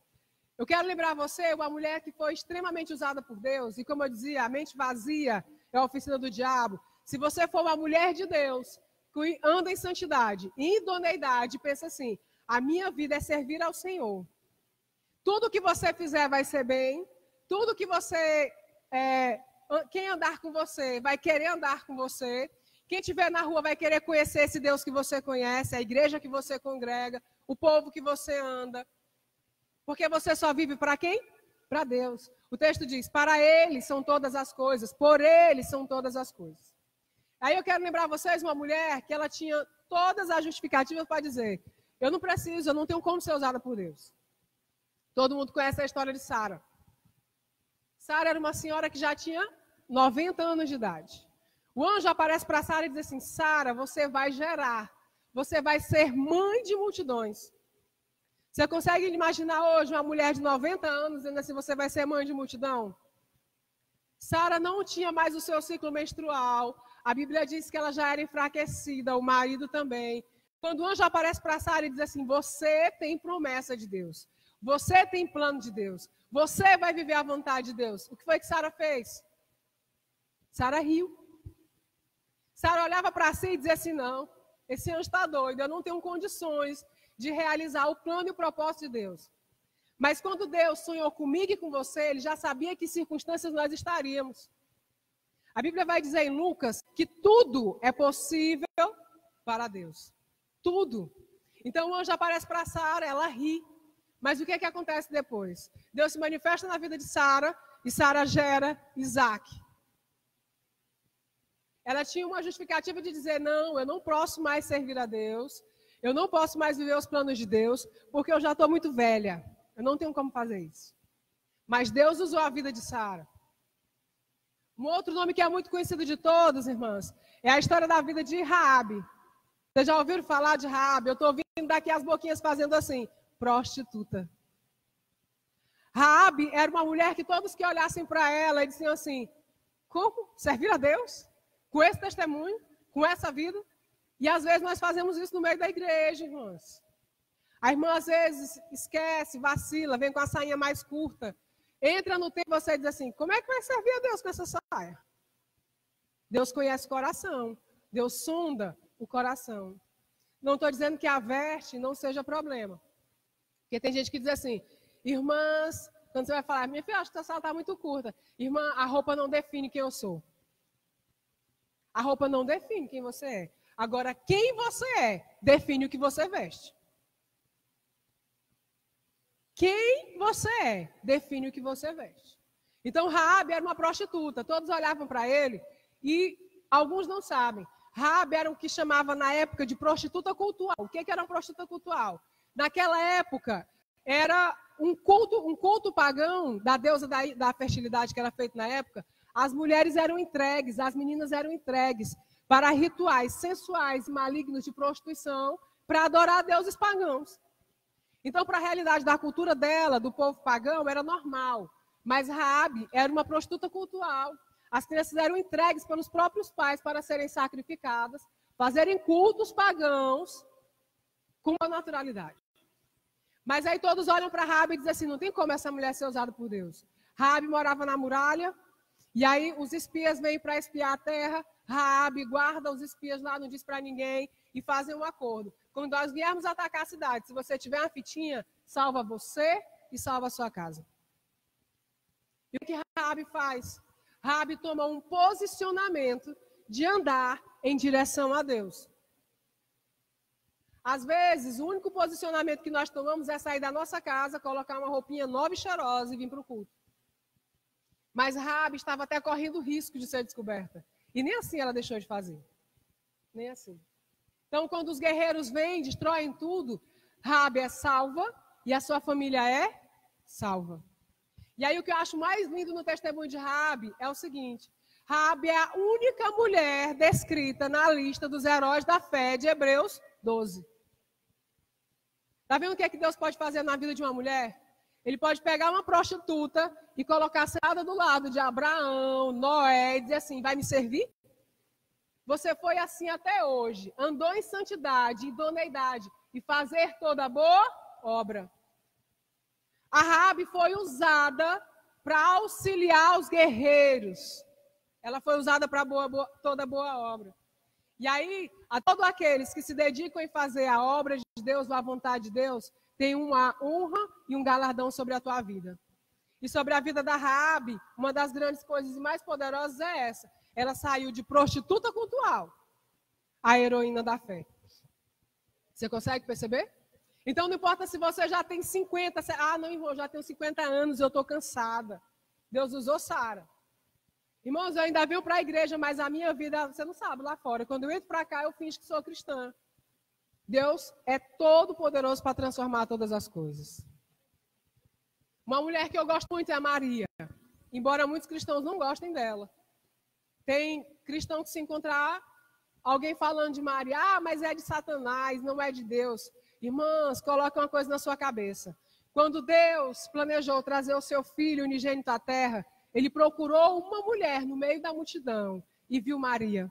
Eu quero lembrar você, uma mulher que foi extremamente usada por Deus, e como eu dizia, a mente vazia é a oficina do diabo. Se você for uma mulher de Deus, que anda em santidade, em idoneidade, pensa assim, a minha vida é servir ao Senhor. Tudo que você fizer vai ser bem, tudo que você, quem andar com você vai querer andar com você, quem estiver na rua vai querer conhecer esse Deus que você conhece, a igreja que você congrega, o povo que você anda. Porque você só vive para quem? Para Deus. O texto diz, para Ele são todas as coisas, por Ele são todas as coisas. Aí eu quero lembrar vocês, uma mulher que ela tinha todas as justificativas para dizer, eu não preciso, eu não tenho como ser usada por Deus. Todo mundo conhece a história de Sara. Sara era uma senhora que já tinha 90 anos de idade. O anjo aparece para Sara e diz assim, Sara, você vai gerar, você vai ser mãe de multidões. Você consegue imaginar hoje uma mulher de 90 anos dizendo assim, você vai ser mãe de multidão? Sara não tinha mais o seu ciclo menstrual, a Bíblia diz que ela já era enfraquecida, o marido também. Quando o anjo aparece para Sara e diz assim, você tem promessa de Deus, você tem plano de Deus, você vai viver a vontade de Deus. O que foi que Sara fez? Sara riu. Sara olhava para si e dizia assim, não, esse anjo está doido, eu não tenho condições de realizar o plano e o propósito de Deus. Mas quando Deus sonhou comigo e com você, Ele já sabia que circunstâncias nós estaríamos. A Bíblia vai dizer em Lucas que tudo é possível para Deus. Tudo. Então o anjo aparece para Sara, ela ri. Mas o que acontece depois? Deus se manifesta na vida de Sara e Sara gera Isaac. Ela tinha uma justificativa de dizer, não, eu não posso mais servir a Deus, eu não posso mais viver os planos de Deus, porque eu já estou muito velha, eu não tenho como fazer isso. Mas Deus usou a vida de Sara. Um outro nome que é muito conhecido de todos, irmãs, é a história da vida de Raabe. Vocês já ouviram falar de Raabe? Eu estou ouvindo daqui as boquinhas fazendo assim, prostituta. Raabe era uma mulher que todos que olhassem para ela diziam assim, como? Servir a Deus? Com esse testemunho? Com essa vida? E às vezes nós fazemos isso no meio da igreja, irmãs. A irmã às vezes esquece, vacila, vem com a sainha mais curta. Entra no tempo e você diz assim, como é que vai servir a Deus com essa saia? Deus conhece o coração. Deus sonda o coração. Não estou dizendo que a veste não seja problema. Porque tem gente que diz assim, irmãs, quando você vai falar, minha filha, acho que essa saia está muito curta. Irmã, a roupa não define quem eu sou. A roupa não define quem você é. Agora, quem você é, define o que você veste. Quem você é, define o que você veste. Então, Raabe era uma prostituta. Todos olhavam para ele e alguns não sabem. Raabe era o que chamava na época de prostituta cultual. O que era uma prostituta cultual? Naquela época, era um culto pagão da deusa da fertilidade que era feito na época. As mulheres eram entregues, as meninas eram entregues para rituais sensuais e malignos de prostituição para adorar deuses pagãos. Então, para a realidade da cultura dela, do povo pagão, era normal. Mas Raabe era uma prostituta cultural. As crianças eram entregues pelos próprios pais para serem sacrificadas, fazerem cultos pagãos com a naturalidade. Mas aí todos olham para Raabe e dizem assim, não tem como essa mulher ser usada por Deus. Raabe morava na muralha, e aí os espias vêm para espiar a terra, Raabe guarda os espias lá, não diz para ninguém, e fazem um acordo. Quando nós viermos atacar a cidade, se você tiver uma fitinha, salva você e salva a sua casa. E o que Raabe faz? Raabe toma um posicionamento de andar em direção a Deus. Às vezes, o único posicionamento que nós tomamos é sair da nossa casa, colocar uma roupinha nova e cheirosa e vir para o culto. Mas Raabe estava até correndo risco de ser descoberta. E nem assim ela deixou de fazer. Nem assim. Então, quando os guerreiros vêm, destroem tudo, Raabe é salva e a sua família é salva. E aí o que eu acho mais lindo no testemunho de Raabe é o seguinte: Raabe é a única mulher descrita na lista dos heróis da fé de Hebreus 12. Está vendo o que é que Deus pode fazer na vida de uma mulher? Ele pode pegar uma prostituta e colocar sentada do lado de Abraão, Noé, e dizer assim: vai me servir? Você foi assim até hoje, andou em santidade, idoneidade e fazer toda boa obra. A Raabe foi usada para auxiliar os guerreiros. Ela foi usada para toda boa obra. E aí, a todos aqueles que se dedicam em fazer a obra de Deus, a vontade de Deus, tem uma honra e um galardão sobre a tua vida. E sobre a vida da Raabe, uma das grandes coisas e mais poderosas é essa. Ela saiu de prostituta cultural a heroína da fé. Você consegue perceber? Então não importa se você já tem 50, não, irmão, já tenho 50 anos, eu estou cansada. Deus usou Sara. Irmãos, eu ainda venho para a igreja, mas a minha vida, você não sabe, lá fora. Quando eu entro para cá, eu finjo que sou cristã. Deus é todo poderoso para transformar todas as coisas. Uma mulher que eu gosto muito é a Maria. Embora muitos cristãos não gostem dela. Tem cristão que se encontrar alguém falando de Maria, mas é de Satanás, não é de Deus. Irmãs, coloca uma coisa na sua cabeça. Quando Deus planejou trazer o seu filho unigênito à terra, ele procurou uma mulher no meio da multidão e viu Maria.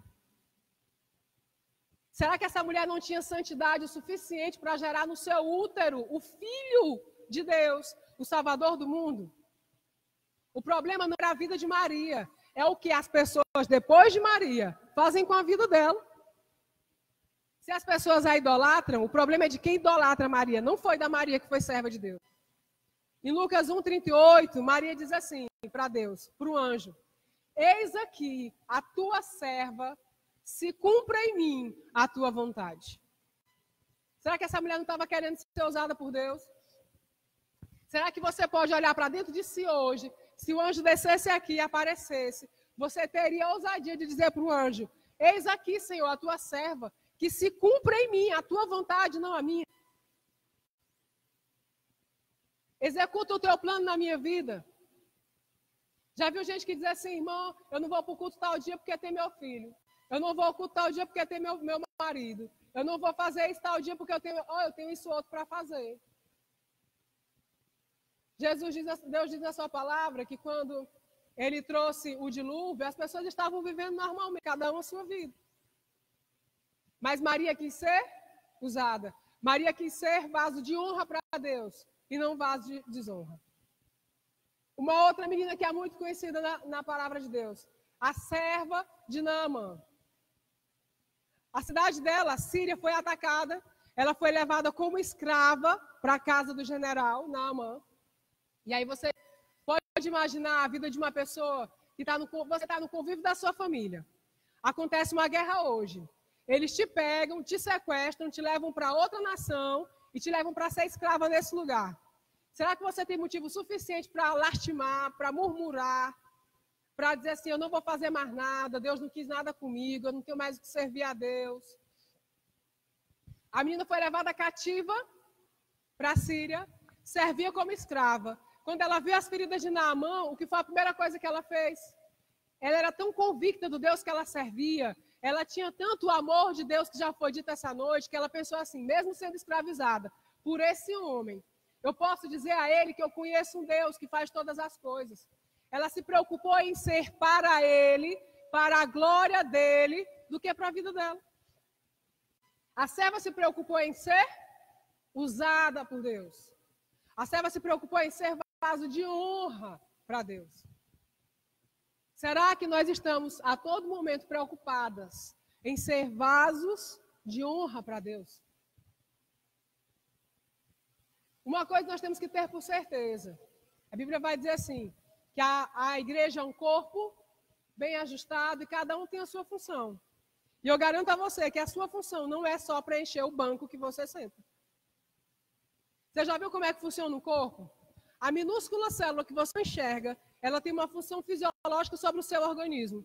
Será que essa mulher não tinha santidade o suficiente para gerar no seu útero o filho de Deus, o Salvador do mundo? O problema não era a vida de Maria, é o que as pessoas, depois de Maria, fazem com a vida dela. Se as pessoas a idolatram, o problema é de quem idolatra Maria, não foi da Maria que foi serva de Deus. Em Lucas 1,38, Maria diz assim para Deus, para o anjo: eis aqui a tua serva, se cumpra em mim a tua vontade. Será que essa mulher não estava querendo ser usada por Deus? Será que você pode olhar para dentro de si hoje, se o anjo descesse aqui e aparecesse, você teria a ousadia de dizer para o anjo: eis aqui, Senhor, a tua serva, que se cumpra em mim a tua vontade, não a minha. Executa o teu plano na minha vida. Já viu gente que diz assim: irmão, eu não vou para o culto tal dia porque tem meu filho. Eu não vou ao culto tal dia porque tem meu marido. Eu não vou fazer isso tal dia porque eu tenho isso outro para fazer. Deus diz na sua palavra que quando ele trouxe o dilúvio, as pessoas estavam vivendo normalmente, cada uma a sua vida. Mas Maria quis ser usada. Maria quis ser vaso de honra para Deus e não vaso de desonra. Uma outra menina que é muito conhecida na palavra de Deus, a serva de Naamã. A cidade dela, a Síria, foi atacada. Ela foi levada como escrava para a casa do general Naamã. E aí você pode imaginar a vida de uma pessoa que você está no convívio da sua família. Acontece uma guerra hoje. Eles te pegam, te sequestram, te levam para outra nação e te levam para ser escrava nesse lugar. Será que você tem motivo suficiente para lastimar, para murmurar, para dizer assim: eu não vou fazer mais nada, Deus não quis nada comigo, eu não tenho mais o que servir a Deus? A menina foi levada cativa para a Síria, servia como escrava. Quando ela viu as feridas de Naamã, o que foi a primeira coisa que ela fez? Ela era tão convicta do Deus que ela servia, ela tinha tanto o amor de Deus que já foi dito essa noite, que ela pensou assim: mesmo sendo escravizada por esse homem, eu posso dizer a ele que eu conheço um Deus que faz todas as coisas. Ela se preocupou em ser para ele, para a glória dele, do que para a vida dela. A serva se preocupou em ser usada por Deus. A serva se preocupou em ser vaso de honra para Deus. Será que nós estamos a todo momento preocupadas em ser vasos de honra para Deus? Uma coisa nós temos que ter por certeza. A Bíblia vai dizer assim, que a igreja é um corpo bem ajustado, e cada um tem a sua função. E eu garanto a você que a sua função não é só preencher o banco que você senta. Você já viu como é que funciona o corpo? A minúscula célula que você enxerga, ela tem uma função fisiológica sobre o seu organismo.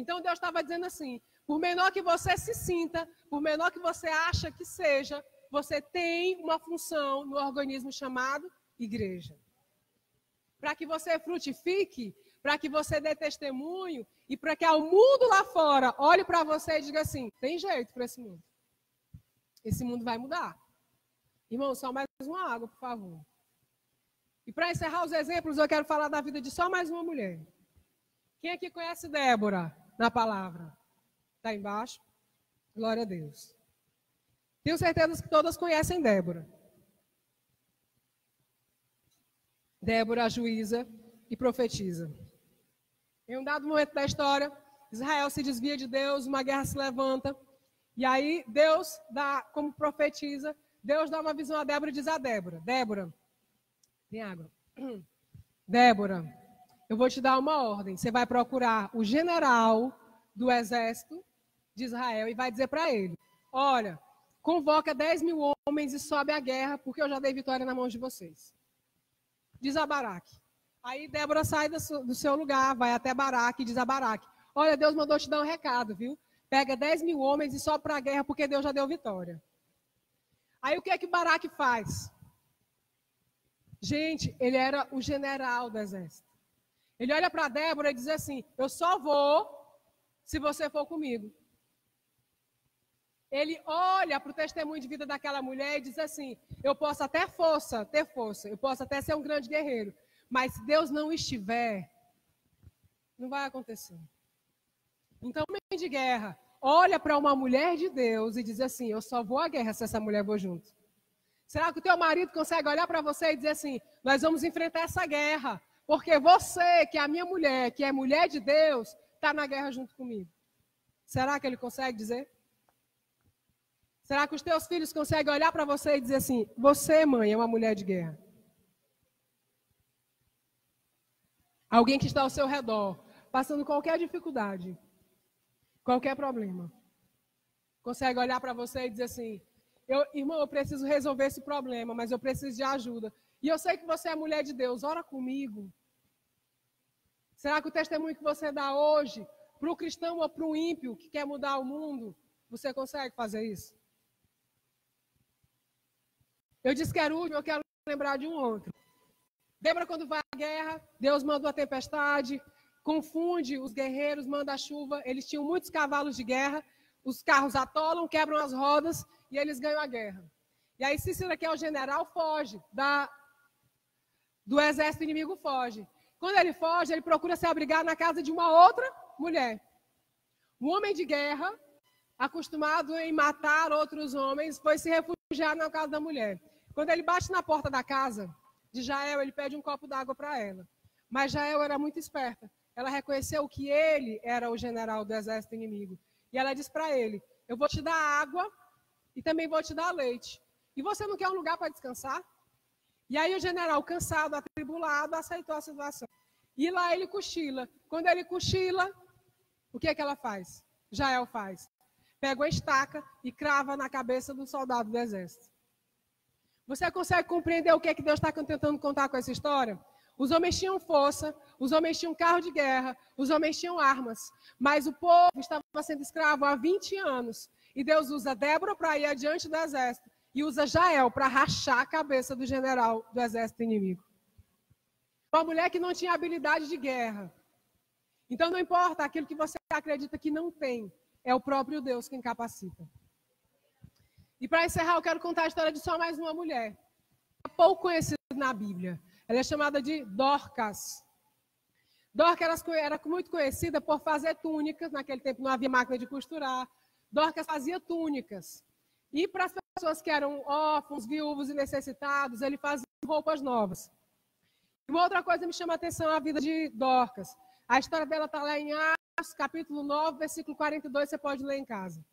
Então Deus estava dizendo assim, por menor que você se sinta, por menor que você acha que seja, você tem uma função no organismo chamado igreja. Para que você frutifique, para que você dê testemunho e para que o mundo lá fora olhe para você e diga assim, tem jeito para esse mundo. Esse mundo vai mudar. Irmão, só mais uma água, por favor. E para encerrar os exemplos, eu quero falar da vida de só mais uma mulher. Quem aqui conhece Débora na palavra? Está embaixo? Glória a Deus. Tenho certeza que todas conhecem Débora. Débora, juíza e profetiza. Em um dado momento da história, Israel se desvia de Deus, uma guerra se levanta. E aí Deus dá, como profetiza, Deus dá uma visão a Débora e diz a Débora, Débora, tem água. Débora, eu vou te dar uma ordem. Você vai procurar o general do exército de Israel e vai dizer para ele, olha, convoca 10.000 homens e sobe a guerra, porque eu já dei vitória na mão de vocês. Diz a Baraque. Aí Débora sai do seu lugar, vai até Baraque e diz a Baraque, olha, Deus mandou te dar um recado, viu? Pega 10.000 homens e sobe para a guerra, porque Deus já deu vitória. Aí o que é que Baraque faz? Gente, ele era o general do exército. Ele olha para Débora e diz assim, eu só vou se você for comigo. Ele olha para o testemunho de vida daquela mulher e diz assim, eu posso até ter força, eu posso até ser um grande guerreiro, mas se Deus não estiver, não vai acontecer. Então, um homem de guerra olha para uma mulher de Deus e diz assim, eu só vou à guerra se essa mulher for junto. Será que o teu marido consegue olhar para você e dizer assim, nós vamos enfrentar essa guerra, porque você, que é a minha mulher, que é mulher de Deus, está na guerra junto comigo? Será que ele consegue dizer? Será que os teus filhos conseguem olhar para você e dizer assim, você, mãe, é uma mulher de guerra? Alguém que está ao seu redor, passando qualquer dificuldade, qualquer problema, consegue olhar para você e dizer assim, irmão, eu preciso resolver esse problema, mas eu preciso de ajuda. E eu sei que você é mulher de Deus, ora comigo. Será que o testemunho que você dá hoje, para o cristão ou para o ímpio que quer mudar o mundo, você consegue fazer isso? Eu disse que era o último, eu quero lembrar de um outro. Débora, quando vai à guerra, Deus manda uma tempestade, confunde os guerreiros, manda a chuva, eles tinham muitos cavalos de guerra, os carros atolam, quebram as rodas e eles ganham a guerra. E aí Cícera, que é o general, foge, do exército inimigo foge. Quando ele foge, ele procura se abrigar na casa de uma outra mulher. Um homem de guerra, acostumado em matar outros homens, foi se refugiar na casa da mulher. Quando ele bate na porta da casa de Jael, ele pede um copo d'água para ela. Mas Jael era muito esperta. Ela reconheceu que ele era o general do exército inimigo. E ela diz para ele, eu vou te dar água e também vou te dar leite. E você não quer um lugar para descansar? E aí o general, cansado, atribulado, aceitou a situação. E lá ele cochila. Quando ele cochila, o que é que ela faz? Jael faz. Pega uma estaca e crava na cabeça do soldado do exército. Você consegue compreender o que é que Deus está tentando contar com essa história? Os homens tinham força, os homens tinham carro de guerra, os homens tinham armas. Mas o povo estava sendo escravo há 20 anos. E Deus usa Débora para ir adiante do exército. E usa Jael para rachar a cabeça do general do exército inimigo. Uma mulher que não tinha habilidade de guerra. Então não importa aquilo que você acredita que não tem. É o próprio Deus quem capacita. E para encerrar, eu quero contar a história de só mais uma mulher. É pouco conhecida na Bíblia. Ela é chamada de Dorcas. Dorcas era muito conhecida por fazer túnicas. Naquele tempo não havia máquina de costurar. Dorcas fazia túnicas. E para as pessoas que eram órfãos, viúvos e necessitados, ele fazia roupas novas. E uma outra coisa me chama a atenção a vida de Dorcas. A história dela está lá em Atos, capítulo 9, versículo 42, você pode ler em casa.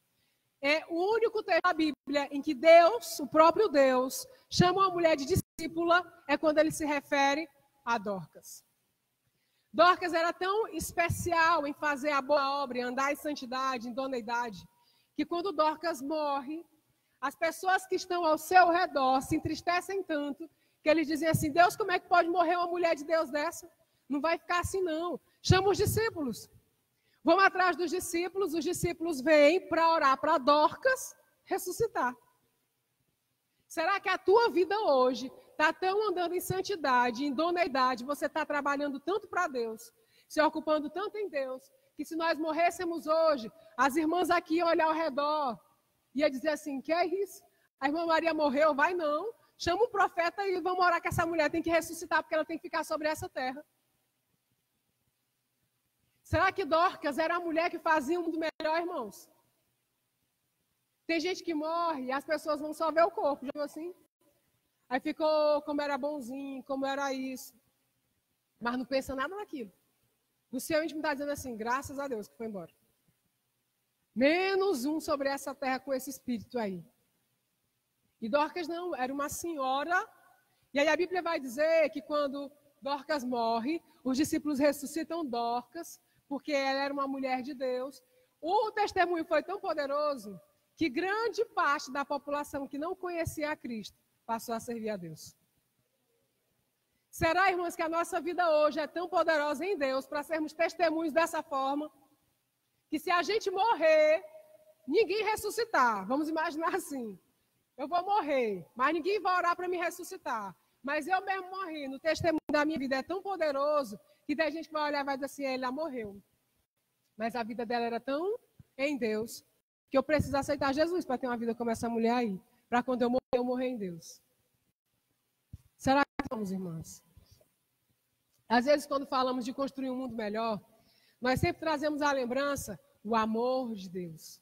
É o único texto da Bíblia em que Deus, o próprio Deus, chama uma mulher de discípula, é quando ele se refere a Dorcas. Dorcas era tão especial em fazer a boa obra, em andar em santidade, em idoneidade, que quando Dorcas morre, as pessoas que estão ao seu redor se entristecem tanto que eles dizem assim: Deus, como é que pode morrer uma mulher de Deus dessa? Não vai ficar assim, não. Chama os discípulos. Vão atrás dos discípulos, os discípulos vêm para orar para Dorcas ressuscitar. Será que a tua vida hoje está tão andando em santidade, em idoneidade, você está trabalhando tanto para Deus, se ocupando tanto em Deus, que se nós morrêssemos hoje, as irmãs aqui iam olhar ao redor, ia dizer assim: que é isso? A irmã Maria morreu? Vai não. Chama um profeta e vamos orar que essa mulher tem que ressuscitar, porque ela tem que ficar sobre essa terra. Será que Dorcas era a mulher que fazia um mundo melhor, irmãos? Tem gente que morre e as pessoas vão só ver o corpo, já assim. Aí ficou como era bonzinho, como era isso. Mas não pensa nada naquilo. O seu íntimo está dizendo assim: graças a Deus que foi embora. Menos um sobre essa terra com esse espírito aí. E Dorcas não, era uma senhora. E aí a Bíblia vai dizer que quando Dorcas morre, os discípulos ressuscitam Dorcas, porque ela era uma mulher de Deus. O testemunho foi tão poderoso que grande parte da população que não conhecia a Cristo passou a servir a Deus. Será, irmãos, que a nossa vida hoje é tão poderosa em Deus para sermos testemunhos dessa forma, que se a gente morrer, ninguém ressuscitar. Vamos imaginar assim: eu vou morrer, mas ninguém vai orar para me ressuscitar. Mas eu mesmo morri, no testemunho da minha vida é tão poderoso que tem gente que vai olhar e vai dizer assim: ela morreu. Mas a vida dela era tão em Deus que eu preciso aceitar Jesus para ter uma vida como essa mulher aí. Para quando eu morrer em Deus. Será que vamos, irmãs? Às vezes, quando falamos de construir um mundo melhor, nós sempre trazemos à lembrança o amor de Deus.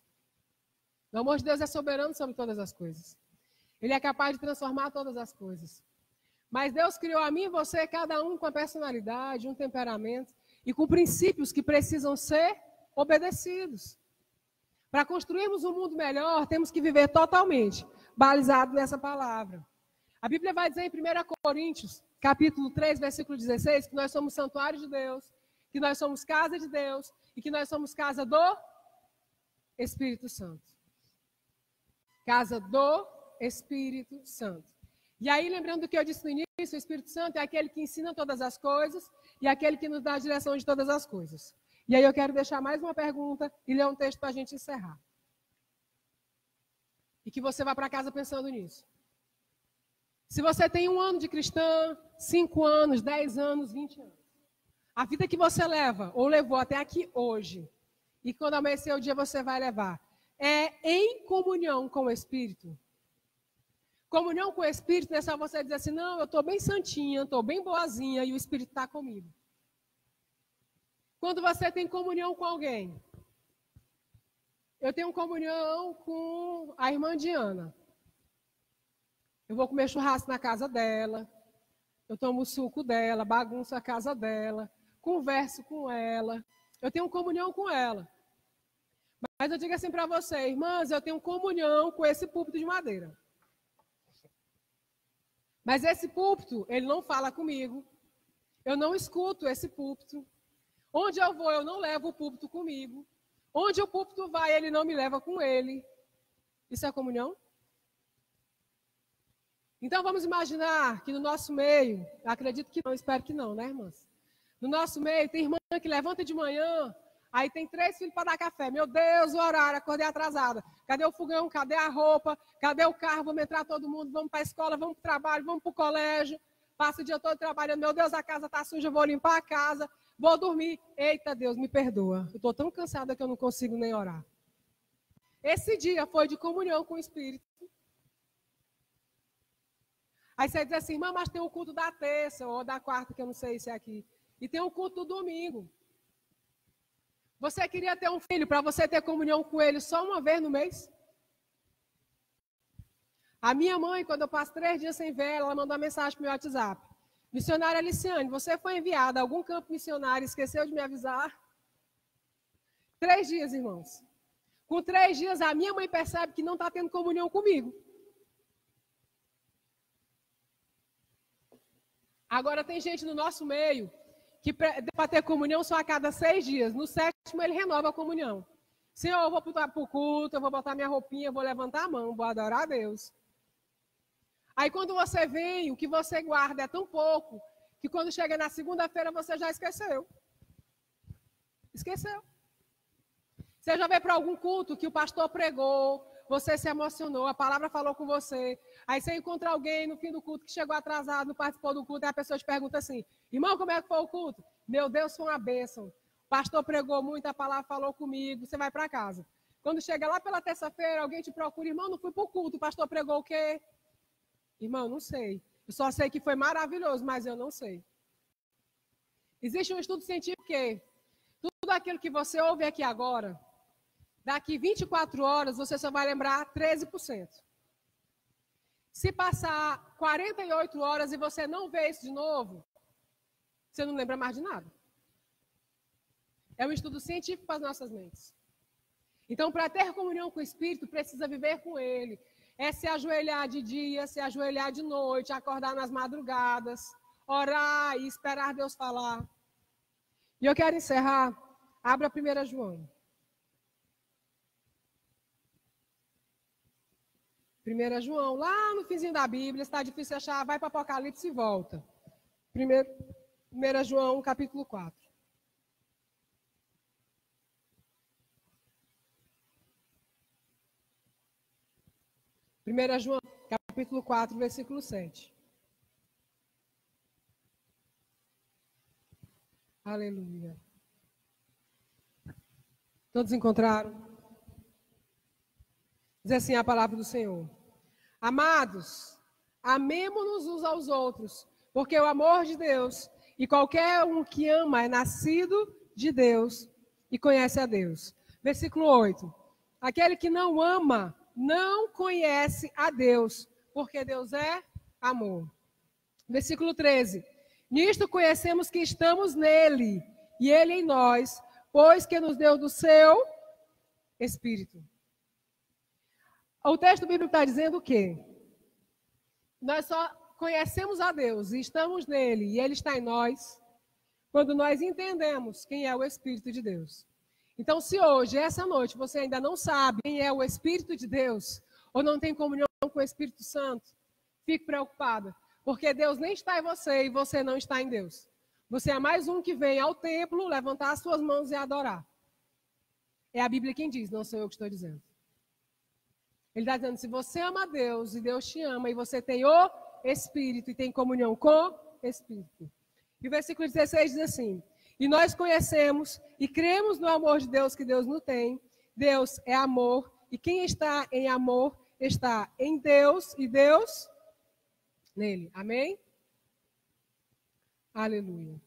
O amor de Deus é soberano sobre todas as coisas. Ele é capaz de transformar todas as coisas. Mas Deus criou a mim e você, cada um com a personalidade, um temperamento e com princípios que precisam ser obedecidos. Para construirmos um mundo melhor, temos que viver totalmente balizado nessa palavra. A Bíblia vai dizer em 1 Coríntios, capítulo 3, versículo 16, que nós somos santuário de Deus, que nós somos casa de Deus e que nós somos casa do Espírito Santo. Casa do Espírito Santo. E aí, lembrando do que eu disse no início, o Espírito Santo é aquele que ensina todas as coisas e aquele que nos dá a direção de todas as coisas. E aí eu quero deixar mais uma pergunta e ler um texto para a gente encerrar. E que você vá para casa pensando nisso. Se você tem 1 ano de cristã, 5 anos, 10 anos, 20 anos, a vida que você leva, ou levou até aqui hoje, e quando amanhecer o dia você vai levar, é em comunhão com o Espírito. Comunhão com o Espírito não é só você dizer assim: não, eu estou bem santinha, estou bem boazinha e o Espírito está comigo. Quando você tem comunhão com alguém, eu tenho comunhão com a irmã Diana. Eu vou comer churrasco na casa dela, eu tomo o suco dela, bagunço a casa dela, converso com ela, eu tenho comunhão com ela. Mas eu digo assim para você, irmãs, eu tenho comunhão com esse púlpito de madeira. Mas esse púlpito, ele não fala comigo, eu não escuto esse púlpito. Onde eu vou, eu não levo o púlpito comigo. Onde o púlpito vai, ele não me leva com ele. Isso é comunhão? Então vamos imaginar que no nosso meio, acredito que não, espero que não, né, irmãs? No nosso meio tem irmã que levanta de manhã, aí tem 3 filhos para dar café. Meu Deus, o horário, acordei atrasada. Cadê o fogão? Cadê a roupa? Cadê o carro? Vamos entrar todo mundo, vamos para a escola, vamos para o trabalho, vamos para o colégio. Passo o dia todo trabalhando. Meu Deus, a casa está suja, eu vou limpar a casa. Vou dormir. Eita, Deus, me perdoa. Eu estou tão cansada que eu não consigo nem orar. Esse dia foi de comunhão com o Espírito. Aí você diz assim: irmã, mas tem o culto da terça ou da quarta, que eu não sei se é aqui. E tem o culto do domingo. Você queria ter um filho para você ter comunhão com ele só uma vez no mês? A minha mãe, quando eu passo 3 dias sem ver ela mandou uma mensagem para o meu WhatsApp. Missionária Aliciane, você foi enviada a algum campo missionário e esqueceu de me avisar? 3 dias, irmãos. Com 3 dias, a minha mãe percebe que não está tendo comunhão comigo. Agora, tem gente no nosso meio que para ter comunhão só a cada 6 dias. No 7º, ele renova a comunhão. Senhor, eu vou para o culto, eu vou botar minha roupinha, vou levantar a mão, vou adorar a Deus. Aí quando você vem, o que você guarda é tão pouco, que quando chega na segunda-feira você já esqueceu. Esqueceu. Você já veio para algum culto que o pastor pregou, você se emocionou, a palavra falou com você. Aí você encontra alguém no fim do culto que chegou atrasado, não participou do culto, e a pessoa te pergunta assim, irmão, como é que foi o culto? Meu Deus, foi uma bênção. O pastor pregou muito, a palavra falou comigo, você vai para casa. Quando chega lá pela terça-feira, alguém te procura, irmão, não fui para o culto, o pastor pregou o quê? Irmão, não sei. Eu só sei que foi maravilhoso, mas eu não sei. Existe um estudo científico que tudo aquilo que você ouve aqui agora, daqui 24 horas, você só vai lembrar 13%. Se passar 48 horas e você não vê isso de novo, você não lembra mais de nada. É um estudo científico para as nossas mentes. Então, para ter comunhão com o Espírito, precisa viver com Ele. É se ajoelhar de dia, se ajoelhar de noite, acordar nas madrugadas, orar e esperar Deus falar. E eu quero encerrar. Abra 1 João. 1 João, lá no finzinho da Bíblia, está difícil achar, vai para o Apocalipse e volta. 1 João, capítulo 4. João, capítulo 4, versículo 7. Aleluia. Todos encontraram? Diz assim a palavra do Senhor. Amados, amemo-nos uns aos outros, porque o amor de Deus, e qualquer um que ama é nascido de Deus e conhece a Deus. Versículo 8. Aquele que não ama não conhece a Deus, porque Deus é amor. Versículo 13. Nisto conhecemos que estamos nele, e ele em nós, pois que nos deu do seu Espírito. O texto bíblico está dizendo o quê? Nós só conhecemos a Deus e estamos nele, e ele está em nós, quando nós entendemos quem é o Espírito de Deus. Então, se hoje, essa noite, você ainda não sabe quem é o Espírito de Deus, ou não tem comunhão com o Espírito Santo, fique preocupada, porque Deus nem está em você e você não está em Deus. Você é mais um que vem ao templo, levantar as suas mãos e adorar. É a Bíblia quem diz, não sou eu que estou dizendo. Ele está dizendo, se você ama a Deus e Deus te ama, e você tem o Espírito e tem comunhão com o Espírito. E o versículo 16 diz assim, e nós conhecemos e cremos no amor de Deus que Deus nos tem. Deus é amor, e quem está em amor está em Deus e Deus nele. Amém? Aleluia.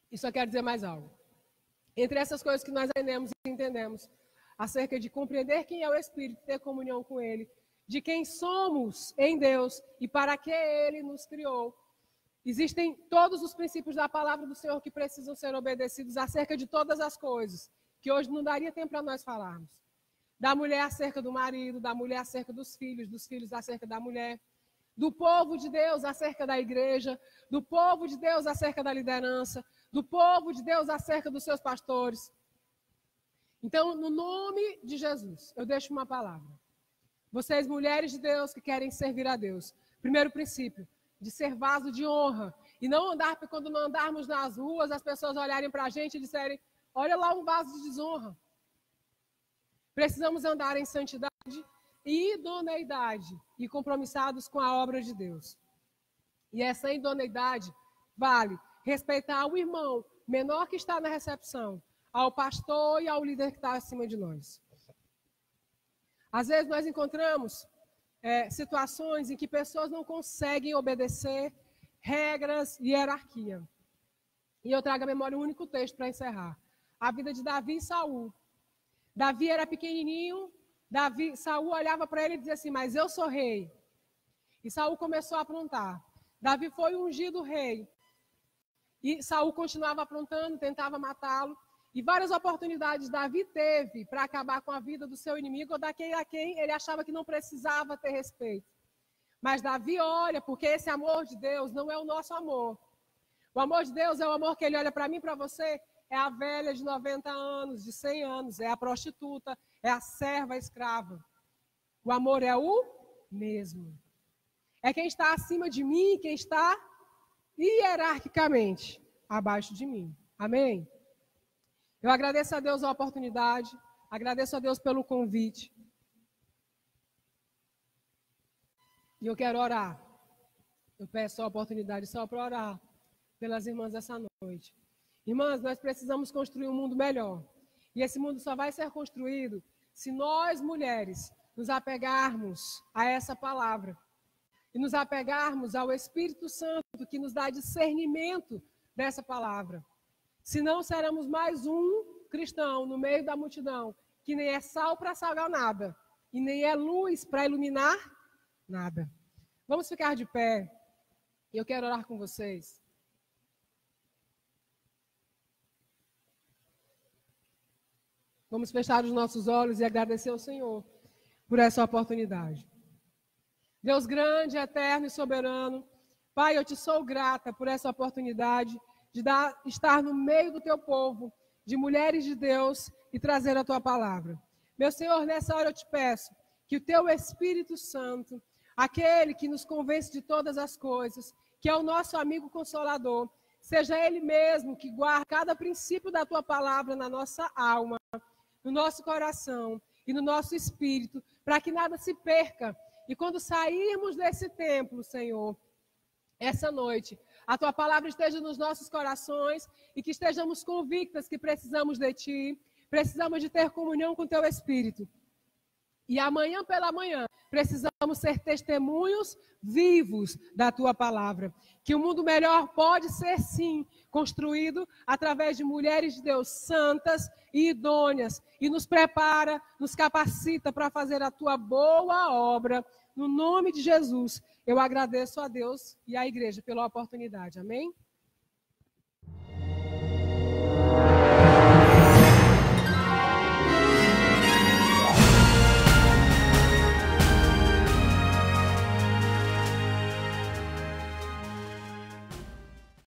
E só quero dizer mais algo. Entre essas coisas que nós aprendemos e entendemos, acerca de compreender quem é o Espírito, ter comunhão com Ele, de quem somos em Deus e para que Ele nos criou, existem todos os princípios da palavra do Senhor que precisam ser obedecidos acerca de todas as coisas, que hoje não daria tempo para nós falarmos. Da mulher acerca do marido, da mulher acerca dos filhos acerca da mulher, do povo de Deus acerca da igreja, do povo de Deus acerca da liderança, do povo de Deus acerca dos seus pastores. Então, no nome de Jesus, eu deixo uma palavra. Vocês, mulheres de Deus que querem servir a Deus, primeiro princípio, de ser vaso de honra. E não andar, porque quando não andarmos nas ruas, as pessoas olharem para a gente e disserem, olha lá um vaso de desonra. Precisamos andar em santidade e idoneidade e compromissados com a obra de Deus. E essa idoneidade vale respeitar o irmão menor que está na recepção, ao pastor e ao líder que está acima de nós. Às vezes nós encontramos situações em que pessoas não conseguem obedecer regras e hierarquia. E eu trago à memória um único texto para encerrar. A vida de Davi e Saul. Davi era pequenininho, Saul olhava para ele e dizia assim, mas eu sou rei. E Saul começou a aprontar. Davi foi ungido rei. E Saul continuava aprontando, tentava matá-lo. E várias oportunidades Davi teve para acabar com a vida do seu inimigo ou daquele a quem ele achava que não precisava ter respeito. Mas Davi olha, porque esse amor de Deus não é o nosso amor. O amor de Deus é o amor que ele olha para mim e para você. É a velha de 90 anos, de 100 anos, é a prostituta, é a serva escrava. O amor é o mesmo. É quem está acima de mim, quem está hierarquicamente abaixo de mim. Amém? Eu agradeço a Deus a oportunidade, agradeço a Deus pelo convite. E eu quero orar. Eu peço a oportunidade só para orar pelas irmãs essa noite. Irmãs, nós precisamos construir um mundo melhor. E esse mundo só vai ser construído se nós, mulheres, nos apegarmos a essa palavra. E nos apegarmos ao Espírito Santo, que nos dá discernimento dessa palavra. Senão seremos mais um cristão no meio da multidão, que nem é sal para salgar nada, e nem é luz para iluminar nada. Vamos ficar de pé. Eu quero orar com vocês. Vamos fechar os nossos olhos e agradecer ao Senhor por essa oportunidade. Deus grande, eterno e soberano, Pai, eu te sou grata por essa oportunidade de estar no meio do teu povo, de mulheres de Deus, e trazer a tua palavra. Meu Senhor, nessa hora eu te peço que o teu Espírito Santo, aquele que nos convence de todas as coisas, que é o nosso amigo consolador, seja ele mesmo que guarde cada princípio da tua palavra na nossa alma, no nosso coração e no nosso espírito, para que nada se perca. E quando sairmos desse templo, Senhor, essa noite, a tua palavra esteja nos nossos corações e que estejamos convictas que precisamos de ti, precisamos de ter comunhão com o teu Espírito. E amanhã pela manhã, precisamos ser testemunhos vivos da tua palavra. Que o mundo melhor pode ser, sim, construído através de mulheres de Deus santas e idôneas. E nos prepara, nos capacita para fazer a tua boa obra. No nome de Jesus, eu agradeço a Deus e à igreja pela oportunidade. Amém?